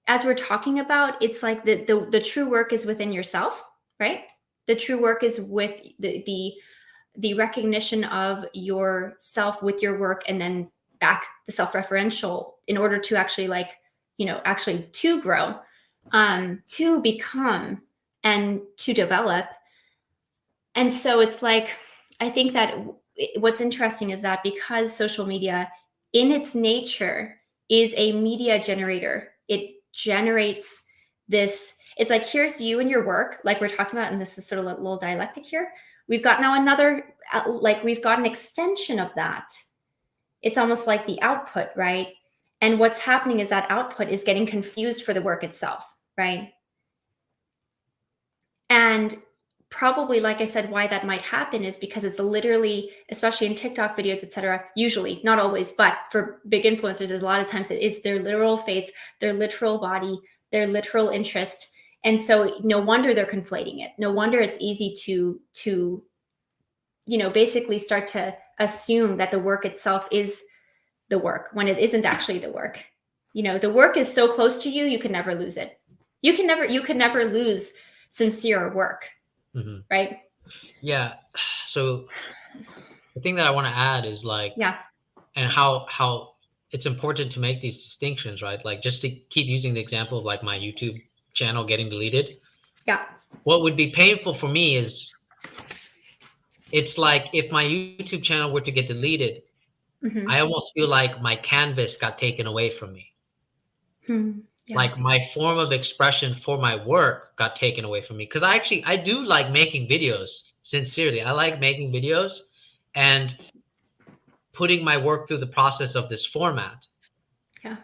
as we're talking about, it's like the true work is within yourself, right? The true work is with the recognition of yourself with your work, and then back the self-referential, in order to actually, like, actually to grow, to become, and to develop. And so it's like, I think that what's interesting is that, because social media in its nature is a media generator, it generates this, it's like, here's you and your work, like we're talking about, and this is sort of a little dialectic here. we've got now another, like we've got an extension of that. It's almost like the output, right? And what's happening is that output is getting confused for the work itself, right? And probably, like I said, why that might happen is because it's literally, especially in TikTok videos, etc. Usually, not always, but for big influencers, there's a lot of times it is their literal face, their literal body, their literal interest. And so no wonder they're conflating it. No wonder it's easy to basically start to assume that the work itself is the work when it isn't actually the work. The work is so close to you, you can never lose it. You can never lose sincere work, right? Yeah. So the thing that I want to add is like, Yeah. and how it's important to make these distinctions, right? Like just to keep using the example of like my YouTube channel getting deleted. Yeah. What would be painful for me is it's like if my YouTube channel were to get deleted, I almost feel like my canvas got taken away from me. Yeah. Like my form of expression for my work got taken away from me. Because I do like making videos. Sincerely, I like making videos and putting my work through the process of this format. Yeah.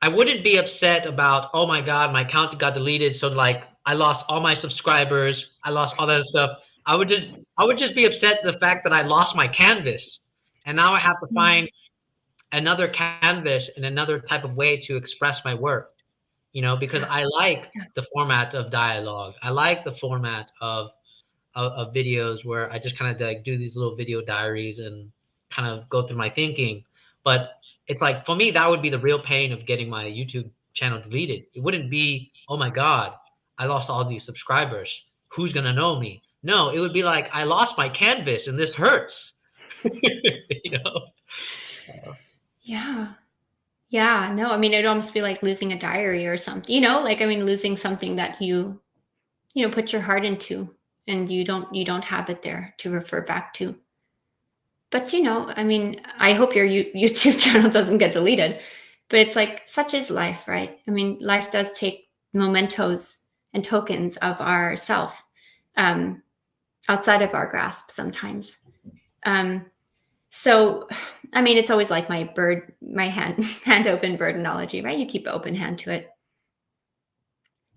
I wouldn't be upset about, oh my God, my account got deleted. So like I lost all my subscribers. I lost all that stuff. I would just be upset the fact that I lost my canvas. And now I have to find another canvas and another type of way to express my work, because I like the format of dialogue. I like the format of videos where I just kind of like do these little video diaries and kind of go through my thinking. But it's like for me, that would be the real pain of getting my YouTube channel deleted. It wouldn't be, oh my God, I lost all these subscribers. Who's gonna know me? No, it would be like I lost my canvas and this hurts. you know? Yeah. Yeah. No, I mean, it'd almost be like losing a diary or something, like, I mean, losing something that you put your heart into and you don't have it there to refer back to. But, I mean, I hope your YouTube channel doesn't get deleted, but it's like such is life, right? I mean, life does take mementos and tokens of ourself outside of our grasp sometimes. So, I mean, it's always like my hand open bird analogy, right? You keep an open hand to it.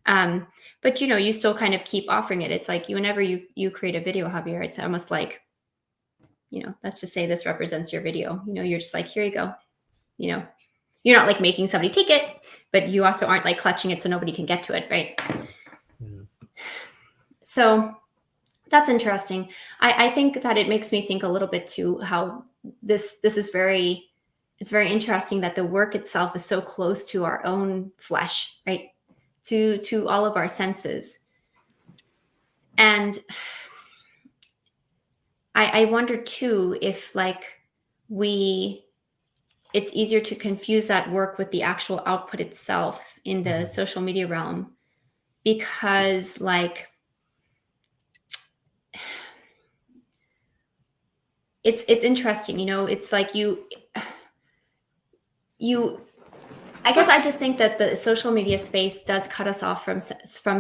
But you still kind of keep offering it. It's like whenever you create a video, Javier, it's almost like, let's just say this represents your video. You're just like, here you go. You're not like making somebody take it, but you also aren't like clutching it so nobody can get to it, right? So that's interesting. I think that it makes me think a little bit too how this is it's very interesting that the work itself is so close to our own flesh, right? To all of our senses. And I wonder too if like it's easier to confuse that work with the actual output itself in the social media realm, because like it's interesting, it's like I guess I just think that the social media space does cut us off from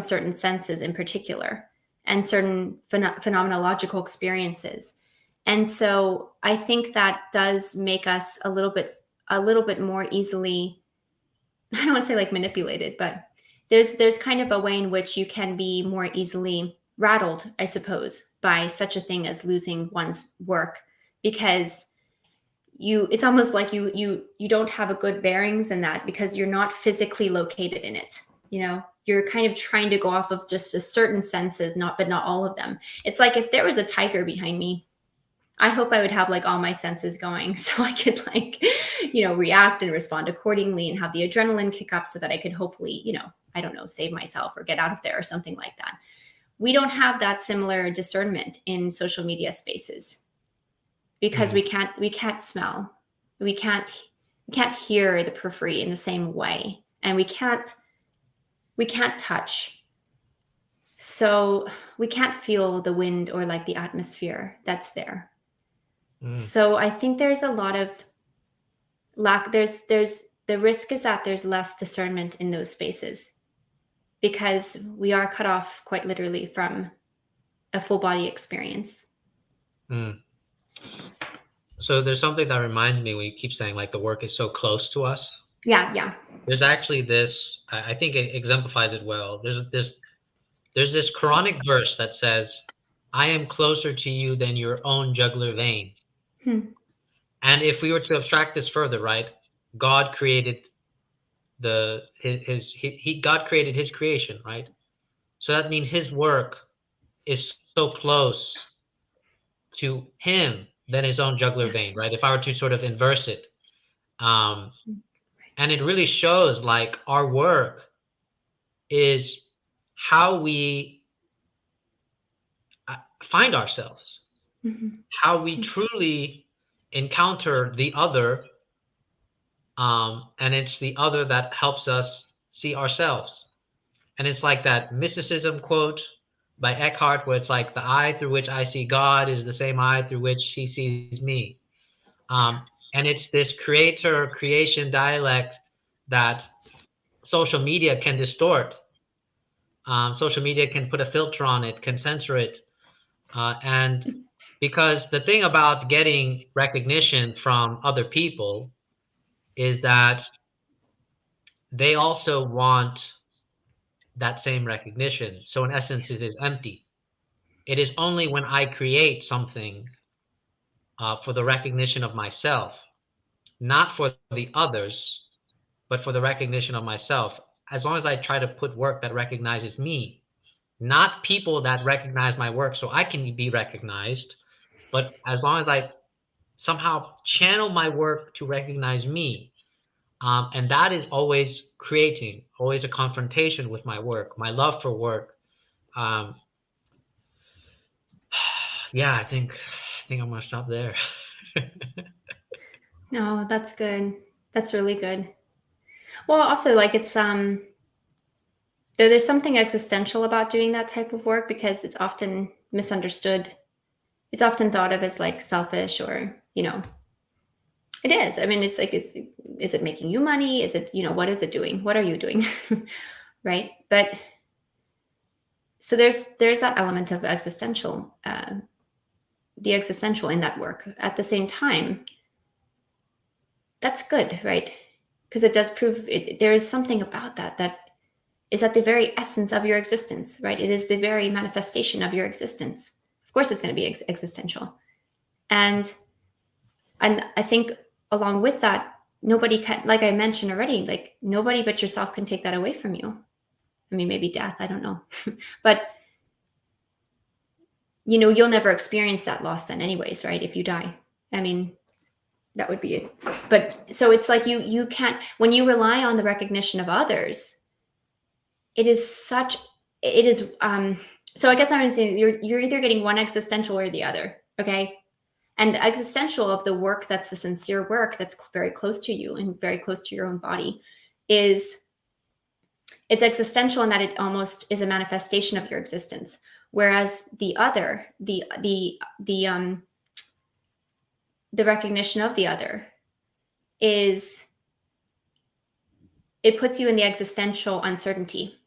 certain senses in particular and certain phenomenological experiences. And so I think that does make us a little bit more easily, I don't want to say like manipulated, but there's kind of a way in which you can be more easily rattled, I suppose, by such a thing as losing one's work, because it's almost like you don't have a good bearings in that because you're not physically located in it. You're kind of trying to go off of just a certain senses, but not all of them. It's like if there was a tiger behind me, I hope I would have like all my senses going so I could like, react and respond accordingly and have the adrenaline kick up so that I could hopefully, I don't know, save myself or get out of there or something like that. We don't have that similar discernment in social media spaces because we can't smell, we can't hear the periphery in the same way, and we can't touch, so we can't feel the wind or like the atmosphere that's there. So I think there's a lot of lack. There's the risk is that there's less discernment in those spaces because we are cut off quite literally from a full body experience. Mm. So there's something that reminds me when you keep saying like the work is so close to us. Yeah. There's actually this, I think it exemplifies it well. There's this Quranic verse that says, I am closer to you than your own jugular vein. And if we were to abstract this further, right? God created God created his creation, right? So that means his work is so close to him than his own jugular Yes. vein, right? If I were to sort of inverse it. Um, and it really shows like our work is how we find ourselves, how we truly encounter the other, and it's the other that helps us see ourselves. And it's like that mysticism quote by Eckhart, where it's like the eye through which I see God is the same eye through which he sees me. And it's this creator creation dialect that social media can distort. Social media can put a filter on it, can censor it. And because the thing about getting recognition from other people is that they also want that same recognition. So in essence, it is empty. It is only when I create something for the recognition of myself, not for the others, but for the recognition of myself. As long as I try to put work that recognizes me, not people that recognize my work so I can be recognized, but as long as I somehow channel my work to recognize me. And that is always creating, always a confrontation with my work, my love for work. Um, yeah, I think I'm gonna stop there. No, that's good. That's really good. Well, also like it's there's something existential about doing that type of work because it's often misunderstood. It's often thought of as like selfish or, it is. I mean, it's like, is it making you money? Is it, what is it doing? What are you doing? Right. But so there's that element of the existential in that work. At the same time, that's good, right? Because it does prove there is something about that is at the very essence of your existence, right? It is the very manifestation of your existence. Of course, it's going to be existential, and I think along with that, nobody can, like I mentioned already, like nobody but yourself can take that away from you. I mean, maybe death, I don't know, but you'll never experience that loss then, anyways, right? If you die, I mean, that would be it. But so it's like you can't, when you rely on the recognition of others, it is so I guess I'm going to say you're either getting one existential or the other. Okay. And the existential of the work that's the sincere work that's very close to you and very close to your own body it's existential in that it almost is a manifestation of your existence. Whereas the other, the recognition of the other is, it puts you in the existential uncertainty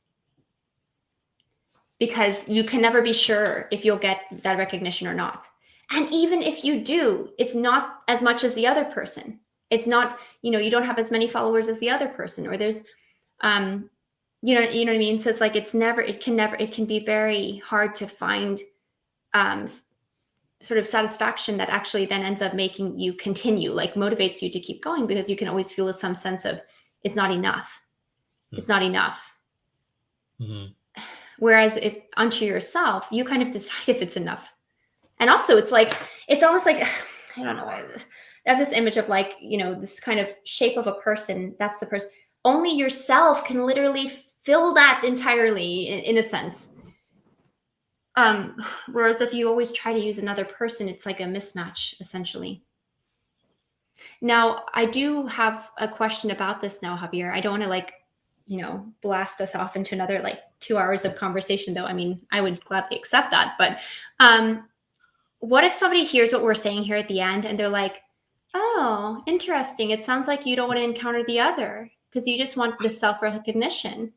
because you can never be sure if you'll get that recognition or not. And even if you do, it's not as much as the other person. It's not, you don't have as many followers as the other person, or there's, you know what I mean? So it's like, it can be very hard to find sort of satisfaction that actually then ends up making you continue, like motivates you to keep going, because you can always feel some sense of it's not enough. It's not enough. Mm-hmm. Whereas if unto yourself, you kind of decide if it's enough. And also it's almost like, I don't know, I have this image of like, this kind of shape of a person. That's the person. Only yourself can literally fill that entirely in a sense. Whereas if you always try to use another person, it's like a mismatch, essentially. Now, I do have a question about this now, Javier. I don't want to blast us off into another 2 hours of conversation, though. I mean, I would gladly accept that. But what if somebody hears what we're saying here at the end and they're like, oh, interesting. It sounds like you don't want to encounter the other because you just want the self-recognition.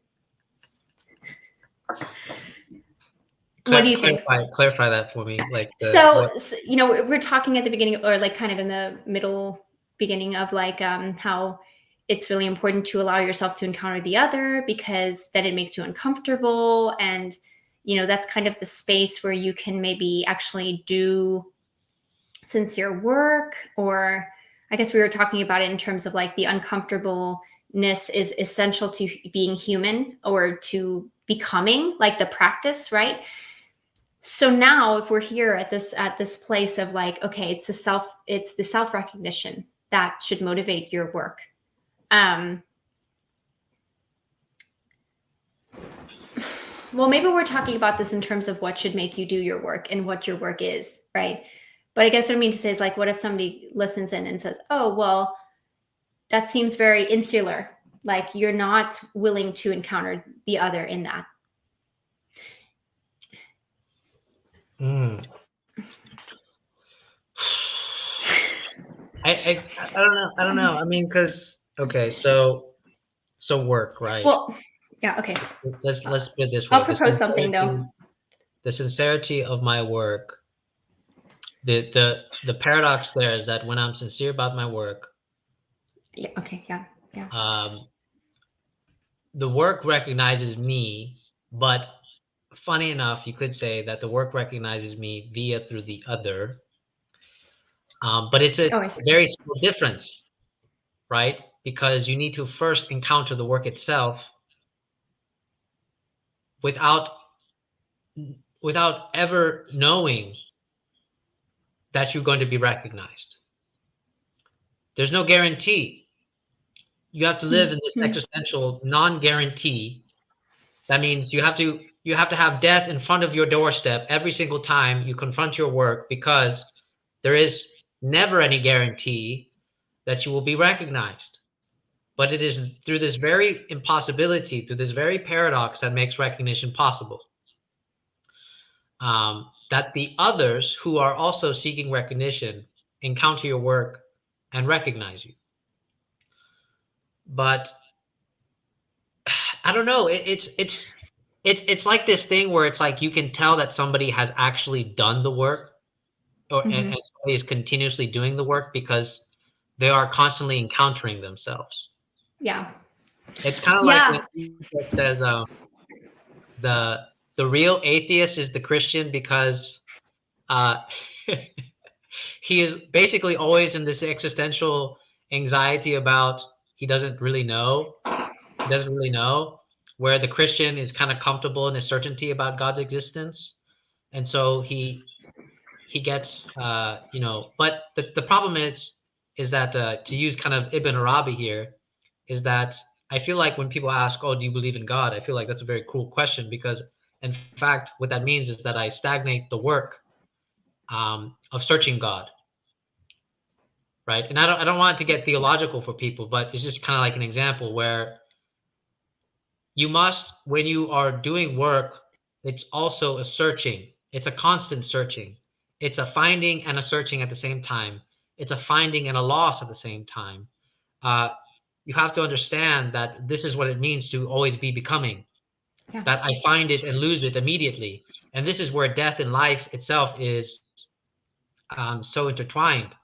What do you think? Clarify that for me. Like the So, what? you know, we're talking at the beginning, or like kind of in the middle beginning of like how it's really important to allow yourself to encounter the other because then it makes you uncomfortable. And, you know, that's kind of the space where you can maybe actually do sincere work. Or I guess we were talking about it in terms of like the uncomfortableness is essential to being human or to becoming, like the practice, right? So now if we're here at this place of like, okay, it's the self recognition that should motivate your work. Well, maybe we're talking about this in terms of what should make you do your work and what your work is, right? But I guess what I mean to say is like, what if somebody listens in and says, oh, well, that seems very insular, like you're not willing to encounter the other in that. Mm. I don't know. I don't know. I mean, because okay, so work, right? Well, yeah, okay. Let's put it this I'll way: propose something though. the sincerity of my work. The paradox there is that when I'm sincere about my work, Yeah, okay, yeah, yeah. The work recognizes me, but funny enough, you could say that the work recognizes me through the other. But it's a Oh, I see. very small difference, right? Because you need to first encounter the work itself without ever knowing that you're going to be recognized. There's no guarantee. You have to live in this existential non-guarantee. That means you have to have death in front of your doorstep every single time you confront your work, because there is never any guarantee that you will be recognized. But it is through this very impossibility, through this very paradox, that makes recognition possible. That the others who are also seeking recognition encounter your work and recognize you. But I don't know. It's like this thing where it's like you can tell that somebody has actually done the work, and somebody is continuously doing the work because they are constantly encountering themselves. Yeah. It's kind of like when Yeah. it says the real atheist is the Christian because uh, he is basically always in this existential anxiety about he doesn't really know. He doesn't really know, where the Christian is kind of comfortable in his certainty about God's existence. And so he gets but the problem is that to use kind of Ibn Arabi here, is that I feel like when people ask, oh, do you believe in God? I feel like that's a very cruel question, because in fact what that means is that I stagnate the work of searching God, right? And I don't want it to get theological for people, but it's just kind of like an example where you must, when you are doing work, it's also a searching. It's a constant searching. It's a finding and a searching at the same time. It's a finding and a loss at the same time. Uh, you have to understand that this is what it means to always be becoming, Yeah. that I find it and lose it immediately. And this is where death and life itself is so intertwined.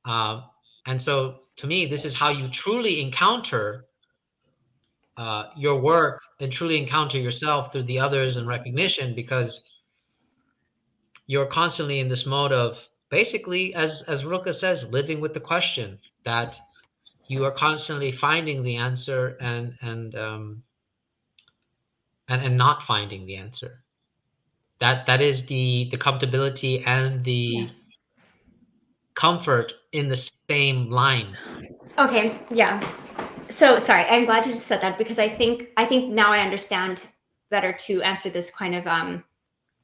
Uh, and so to me, this is how you truly encounter your work and truly encounter yourself through the others and recognition, because you're constantly in this mode of basically, as Ruka says, living with the question, that you are constantly finding the answer and not finding the answer. That is the comfortability and Yeah. the comfort in the same line. Okay. Yeah. So sorry, I'm glad you just said that because I think now I understand better to answer this kind of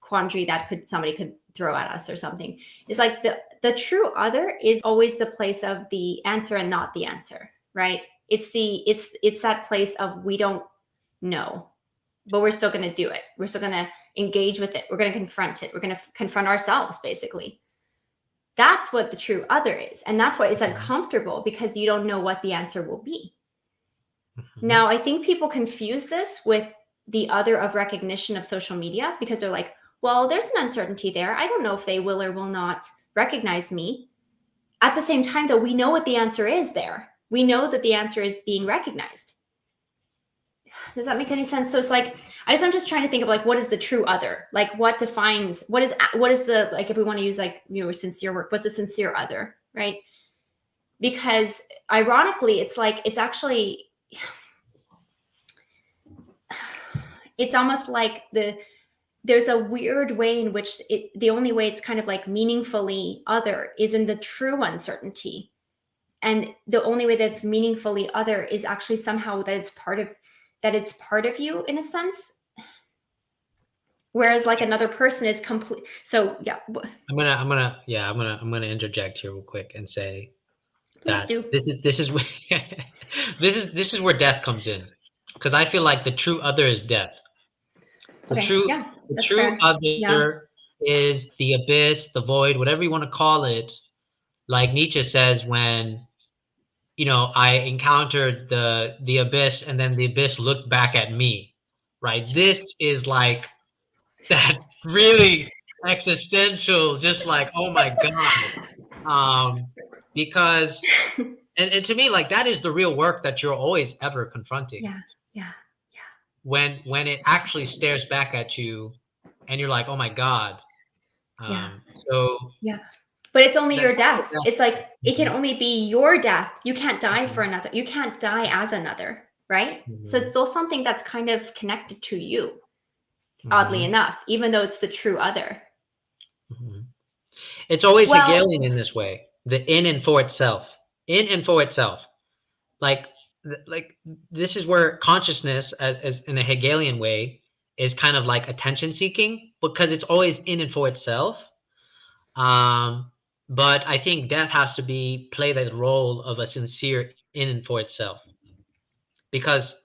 quandary that somebody could throw at us or something. It's like the true other is always the place of the answer and not the answer, right? It's that place of we don't know, but we're still going to do it. We're still going to engage with it. We're going to confront it. We're going to confront ourselves, basically. That's what the true other is. And that's why it's uncomfortable, because you don't know what the answer will be. Mm-hmm. Now, I think people confuse this with the other of recognition of social media, because they're like, well, there's an uncertainty there. I don't know if they will or will not recognize me. At the same time, though, we know what the answer is there. We know that the answer is being recognized. Does that make any sense? So it's like, I'm just trying to think of like, what is the true other? Like what defines, what is the, like, if we want to use like, sincere work, what's the sincere other, right? Because ironically, it's like, it's actually, it's almost like there's a weird way in which the only way it's kind of like meaningfully other is in the true uncertainty. And the only way that's meaningfully other is actually somehow that it's part of you in a sense. Whereas like another person is complete. So yeah. I'm gonna interject here real quick and say Please that do. this is where this is where death comes in, because I feel like the true other is death. The Okay. true Yeah, the that's true fair. Yeah. other is the abyss, the void, whatever you want to call it. Like Nietzsche says, when I encountered the abyss, and then the abyss looked back at me. Right. This is like that's really existential, just like, oh my God. Because and to me, like, that is the real work that you're always ever confronting. Yeah. Yeah. When it actually stares back at you and you're like, oh my God. Yeah. So Yeah. But it's only that your death. It's like it can Mhm, only be your death. You can't die for mhm, another. You can't die as another, right? So it's mhm, still something that's kind of connected to you, oddly mhm, enough, even though it's the true other. mhm. It's always Well, Hegelian in this way, the in and for itself. In and for itself. Like like this is where consciousness, as in a Hegelian way, is kind of like attention seeking, because it's always in and for itself. Um, but I think death has to play that role of a sincere in and for itself. Because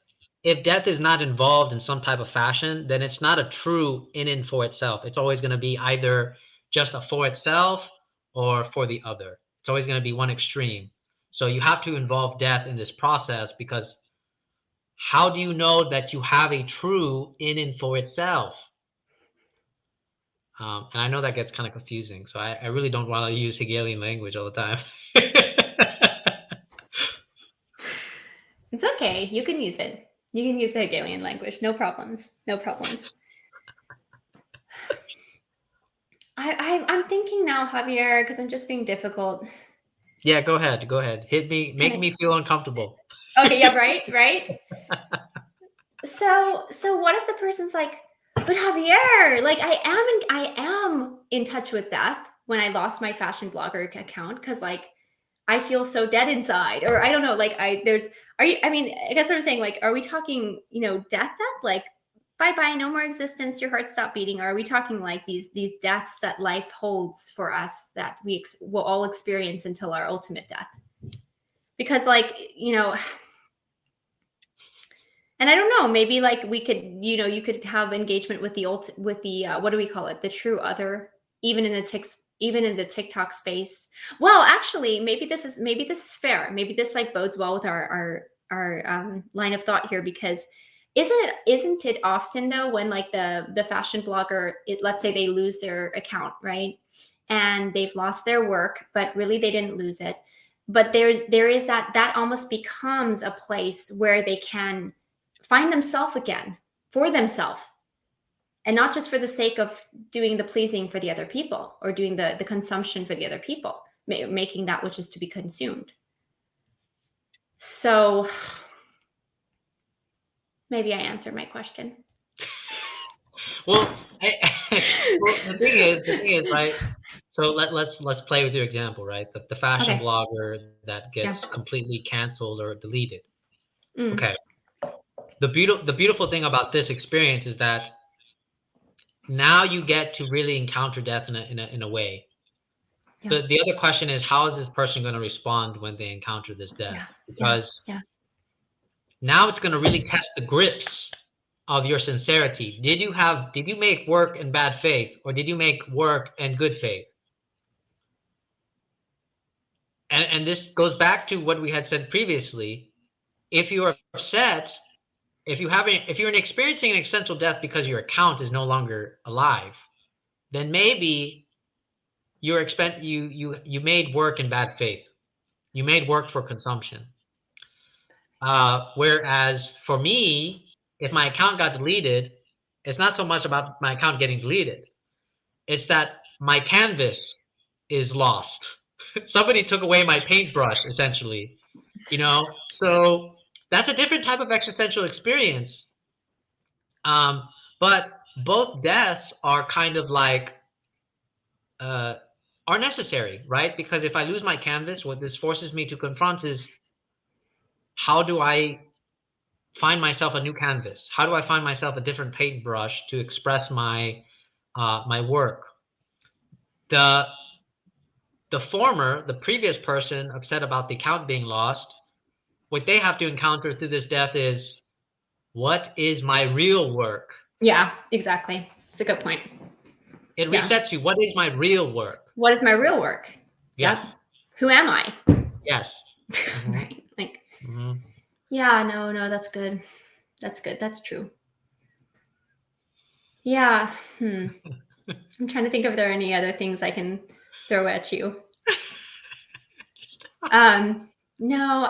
if death is not involved in some type of fashion, then it's not a true in and for itself. It's always going to be either just a for itself or for the other. It's always going to be one extreme. So you have to involve death in this process, because how do you know that you have a true in and for itself? And I know that gets kind of confusing, so I really don't want to use Hegelian language all the time. it's okay. You can use it. You can use the Hegelian language. No problems. No problems. I'm thinking now, Javier, because I'm just being difficult. Yeah, go ahead. Go ahead. Hit me. Can Make I? me feel uncomfortable. Okay, yeah, right, right. So what if the person's like, but Javier, like I am in touch with death when I lost my fashion blogger account because like I feel so dead inside, or I don't know, like are you? I mean, I guess what I'm saying, like, are we talking, death, like bye bye, no more existence, your heart stopped beating, or are we talking like these deaths that life holds for us that we will all experience until our ultimate death? Because like and I don't know, maybe like we could, you could have engagement with the what do we call it, the true other, even in the TikTok space. Well, actually, maybe this is fair. Maybe this like bodes well with our line of thought here, because isn't it often though when like the fashion blogger, let's say they lose their account, right, and they've lost their work, but really they didn't lose it. But there is that almost becomes a place where they can find themselves again for themselves, and not just for the sake of doing the pleasing for the other people or doing the consumption for the other people, making that which is to be consumed. So maybe I answered my question. Well, well, the thing is, right? So let's play with your example, right? The fashion Okay. blogger that Yeah. gets completely canceled or deleted. Mm. Okay. The beautiful thing about this experience is that now you get to really encounter death in a way. Yeah. The other question is, how is this person going to respond when they encounter this death? Yeah. Yeah. Because Yeah. now it's going to really test the grips of your sincerity. Did you make work in bad faith, or did you make work in good faith? And this goes back to what we had said previously. If you're upset, if you're experiencing an existential death because your account is no longer alive, then maybe you made work in bad faith. You made work for consumption. Whereas for me, if my account got deleted, it's not so much about my account getting deleted. It's that my canvas is lost. Somebody took away my paintbrush, essentially. So that's a different type of existential experience. Um, but both deaths are kind of like uh, are necessary, right? Because if I lose my canvas, what this forces me to confront is how do I find myself a new canvas? How do I find myself a different paintbrush to express my work? The the previous person upset about the account being lost, what they have to encounter through this death is, what is my real work? Yeah, exactly. It's a good point. It resets you. What is my real work? What is my real work? Yes. Yep. Who am I? Yes. Mm-hmm. Right. Like, mm-hmm. Yeah, no, that's good. That's good. That's true. Yeah. I'm trying to think if there are any other things I can throw at you. No,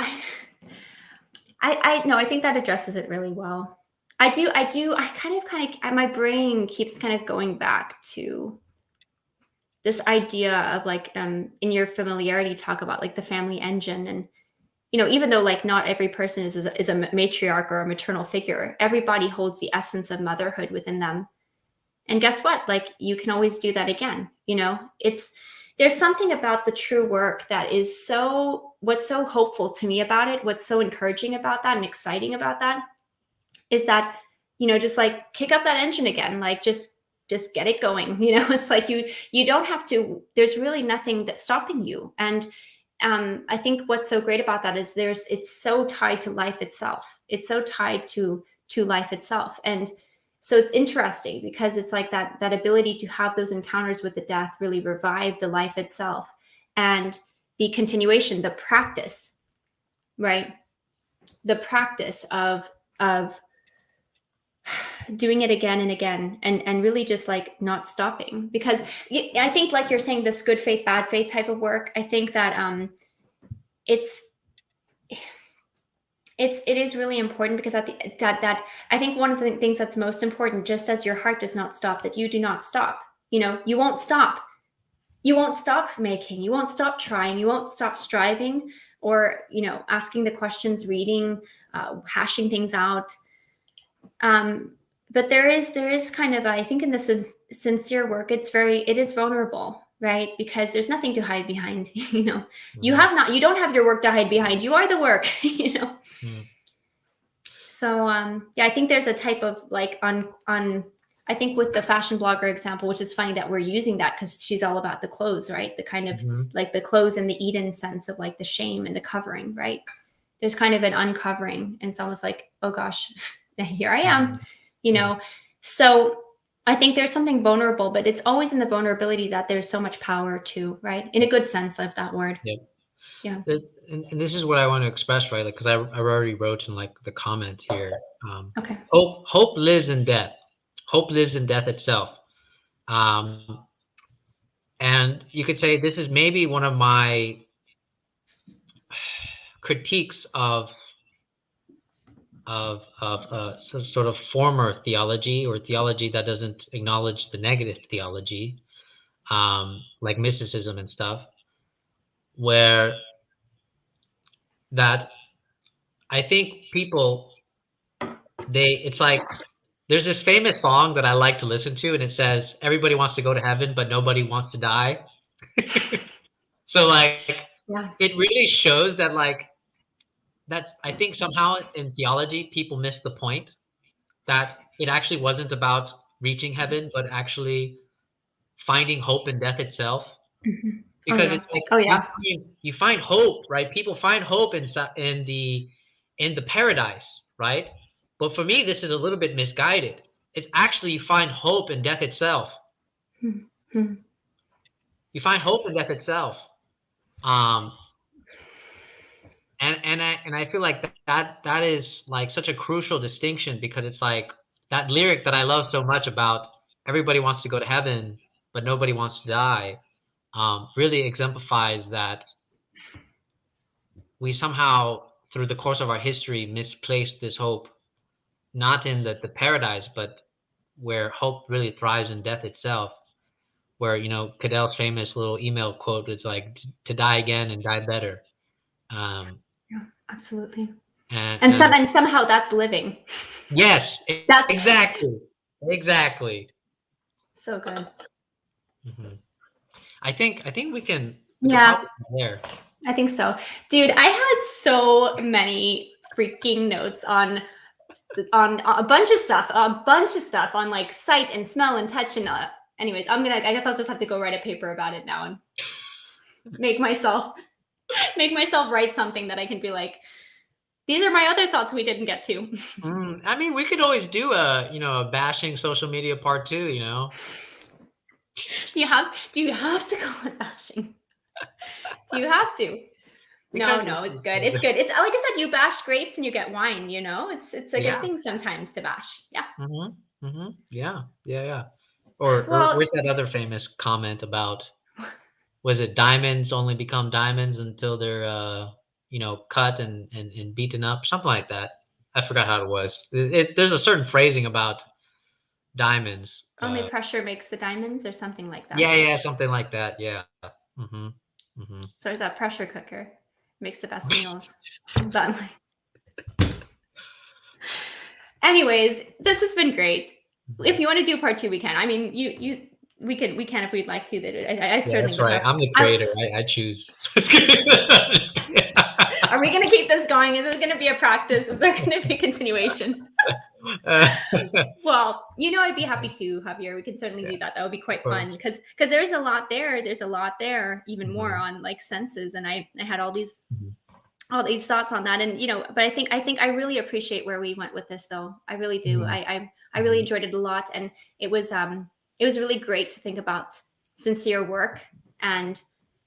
I think that addresses it really well. I kind of, my brain keeps kind of going back to this idea of like, in your familiarity talk about like the family engine, and, even though like not every person is a matriarch or a maternal figure, everybody holds the essence of motherhood within them. And guess what? Like, you can always do that again. There's something about the true work that is what's so hopeful to me about it, what's so encouraging about that and exciting about that is that, just like kick up that engine again, like just get it going. It's like you don't have to, there's really nothing that's stopping you. And I think what's so great about that is it's so tied to life itself. It's so tied to life itself. And so it's interesting because it's like that ability to have those encounters with the death really revive the life itself, and the continuation, the practice, right? The practice of doing it again and again, and really just like not stopping. Because I think, like you're saying, this good faith, bad faith type of work, I think that it is really important, because that I think one of the things that's most important, just as your heart does not stop, that you do not stop. You won't stop. You won't stop making. You won't stop trying. You won't stop striving, or asking the questions, reading, hashing things out. But there is kind of, I think, in this is sincere work. It is vulnerable, right? Because there's nothing to hide behind. You don't have your work to hide behind. You are the work. So yeah, I think there's a type of like on I think with the fashion blogger example, which is funny that we're using that because she's all about the clothes, right? The kind of like the clothes in the Eden sense of like the shame and the covering, right? There's kind of an uncovering, and it's almost like, oh gosh, here I am, So I think there's something vulnerable, but it's always in the vulnerability that there's so much power too, right? In a good sense of that word. Yeah. And this is what I want to express, right? Like, because I already wrote in like the comment here. Okay. Hope lives in death. Hope lives in death itself. And you could say this is maybe one of my critiques of sort of former theology, or theology that doesn't acknowledge the negative theology, like mysticism and stuff, where that I think people, it's like, there's this famous song that I like to listen to, and it says, everybody wants to go to heaven, but nobody wants to die. So like, It really shows that like, I think somehow in theology, people miss the point that it actually wasn't about reaching heaven, but actually finding hope in death itself. Because it's like, you find hope, right? People find hope in the paradise, right? But for me, this is a little bit misguided. It's actually, you find hope in death itself. You find hope in death itself. And I feel like that is like such a crucial distinction, because it's like that lyric that I love so much about everybody wants to go to heaven, but nobody wants to die, really exemplifies that we somehow, through the course of our history, misplaced this hope, not in the paradise, but where hope really thrives in death itself. Where, Cadell's famous little email quote is like, to die again and die better. Yeah, absolutely. And, And and somehow that's living. yes, That's exactly. so good. I think we can Yeah, probably start there. I think so. Dude, I had so many freaking notes on a bunch of stuff on like sight and smell and touch and anyways, I guess I'll just have to go write a paper about it now and make myself write something that I can be like, these are my other thoughts we didn't get to. I mean, we could always do a bashing social media part 2, Do you have to call it bashing? Do you have to? Because No, it's good. It's good. It's like I said, you bash grapes and you get wine, It's a good thing sometimes to bash. Yeah. Yeah. Or where's that other famous comment about, was it diamonds only become diamonds until they're cut and beaten up, something like that. I forgot how it was. There's a certain phrasing about diamonds. Only pressure makes the diamonds, or something like that. Yeah, something like that. Yeah. So it's that pressure cooker makes the best meals. But anyways, this has been great. If you want to do part 2, we can. I mean, we can if we'd like to. I certainly. That's right. I'm the creator. I choose. Are we going to keep this going? Is this going to be a practice? Is there going to be a continuation? Well, I'd be happy to, Javier. We can certainly do that. That would be quite fun because there's a lot there. There's a lot there, even more on like senses. And I had all these thoughts on that. And, but I think I really appreciate where we went with this, though. I really do. I really enjoyed it a lot. And it was really great to think about sincere work. And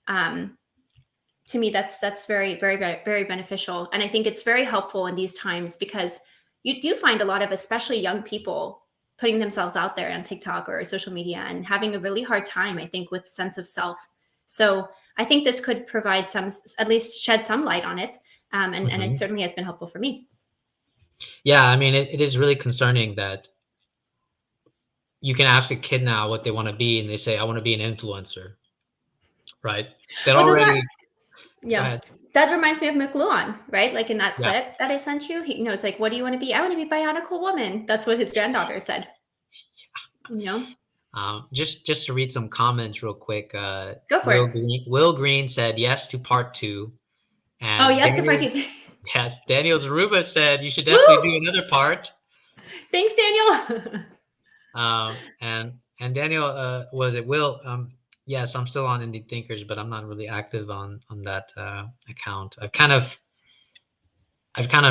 to me, that's very, very, very, very beneficial. And I think it's very helpful in these times because you do find a lot of, especially young people, putting themselves out there on TikTok or social media and having a really hard time, I think, with sense of self. So I think this could provide at least shed some light on it. And it certainly has been helpful for me. Yeah, I mean, it is really concerning that you can ask a kid now what they want to be, and they say, I want to be an influencer, right? That already... Yeah. That reminds me of McLuhan, right? Like in that clip that I sent you, it's like, what do you want to be? I want to be a bionicle woman. That's what his granddaughter said. Just to read some comments real quick. Go for it. Will Green said yes to part 2. And yes to part 2. Yes, Daniel Zaruba said you should definitely do another part. Thanks, Daniel. And Daniel, was it Will? Yes, I'm still on Indie Thinkers, but I'm not really active on that account. I've kind of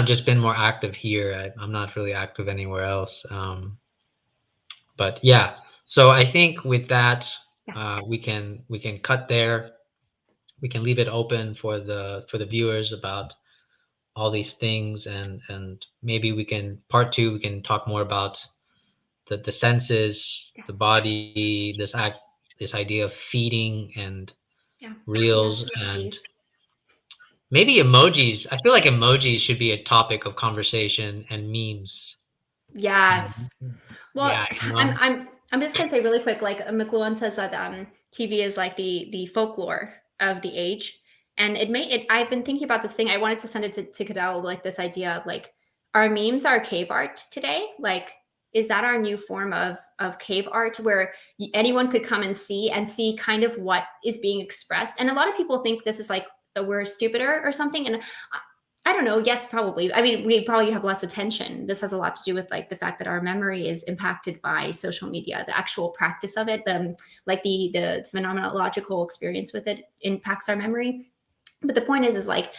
just been more active here. I'm not really active anywhere else. But yeah, so I think with that, we can cut there. We can leave it open for the viewers about all these things, and maybe we can part 2. We can talk more about the senses, the body, this idea of feeding and reels, and maybe emojis. I feel like emojis should be a topic of conversation, and memes. Yes. Well, I'm just gonna say really quick, like McLuhan says that TV is like the folklore of the age, and I've been thinking about this thing. I wanted to send it to Cadell, like this idea of like, are memes our cave art today? Like, is that our new form of cave art where anyone could come and see kind of what is being expressed? And a lot of people think this is like we're stupider or something. And I don't know. Yes, probably. I mean, we probably have less attention. This has a lot to do with like the fact that our memory is impacted by social media. The actual practice of it, like the phenomenological experience with it impacts our memory. But the point is like,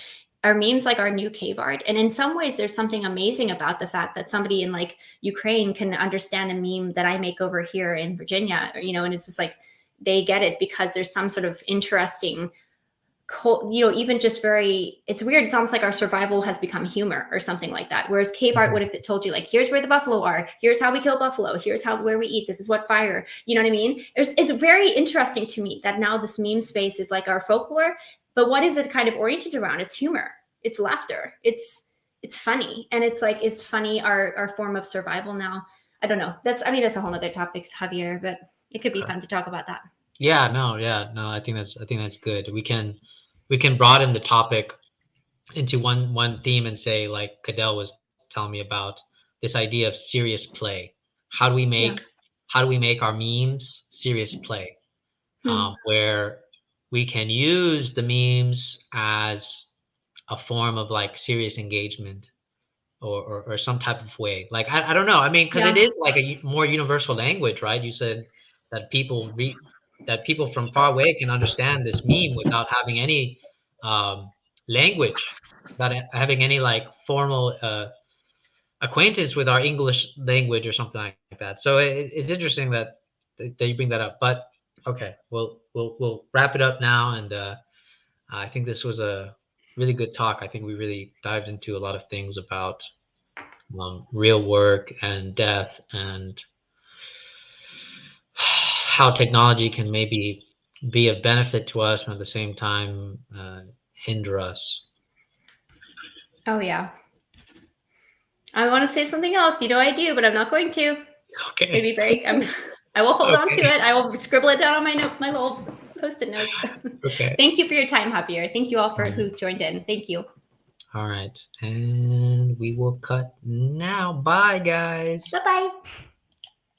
are memes like our new cave art? And in some ways, there's something amazing about the fact that somebody in like Ukraine can understand a meme that I make over here in Virginia, and it's just like they get it because there's some sort of interesting even just very, it's weird. It's almost like our survival has become humor or something like that. Whereas cave art would have told you, like, here's where the buffalo are, here's how we kill buffalo, here's where we eat, this is what fire, you know what I mean? It's very interesting to me that now this meme space is like our folklore, but what is it kind of oriented around? It's humor, it's laughter, it's funny, and it's funny, our form of survival now. I don't know. That's a whole other topic, Javier, but it could be fun to talk about that. Yeah, no, I think that's good. We can broaden the topic into one theme and say, like Cadell was telling me about, this idea of serious play. How do we make our memes serious play? Where we can use the memes as a form of like serious engagement, or some type of way. Like, I don't know. I mean, because it is like a more universal language, right? You said that people from far away can understand this meme without having any language, without having any like formal acquaintance with our English language or something like that. So it's interesting that you bring that up. But okay, we'll wrap it up now, and I think this was a really good talk. I think we really dived into a lot of things about real work and death, and how technology can maybe be of benefit to us and at the same time hinder us. Oh yeah. I want to say something else. I do, but I'm not going to. Okay. Maybe I will hold on to it. I will scribble it down on my little Post-it notes. Okay. Thank you for your time, Javier. Thank you all who joined in. Thank you. All right. And we will cut now. Bye, guys. Bye-bye.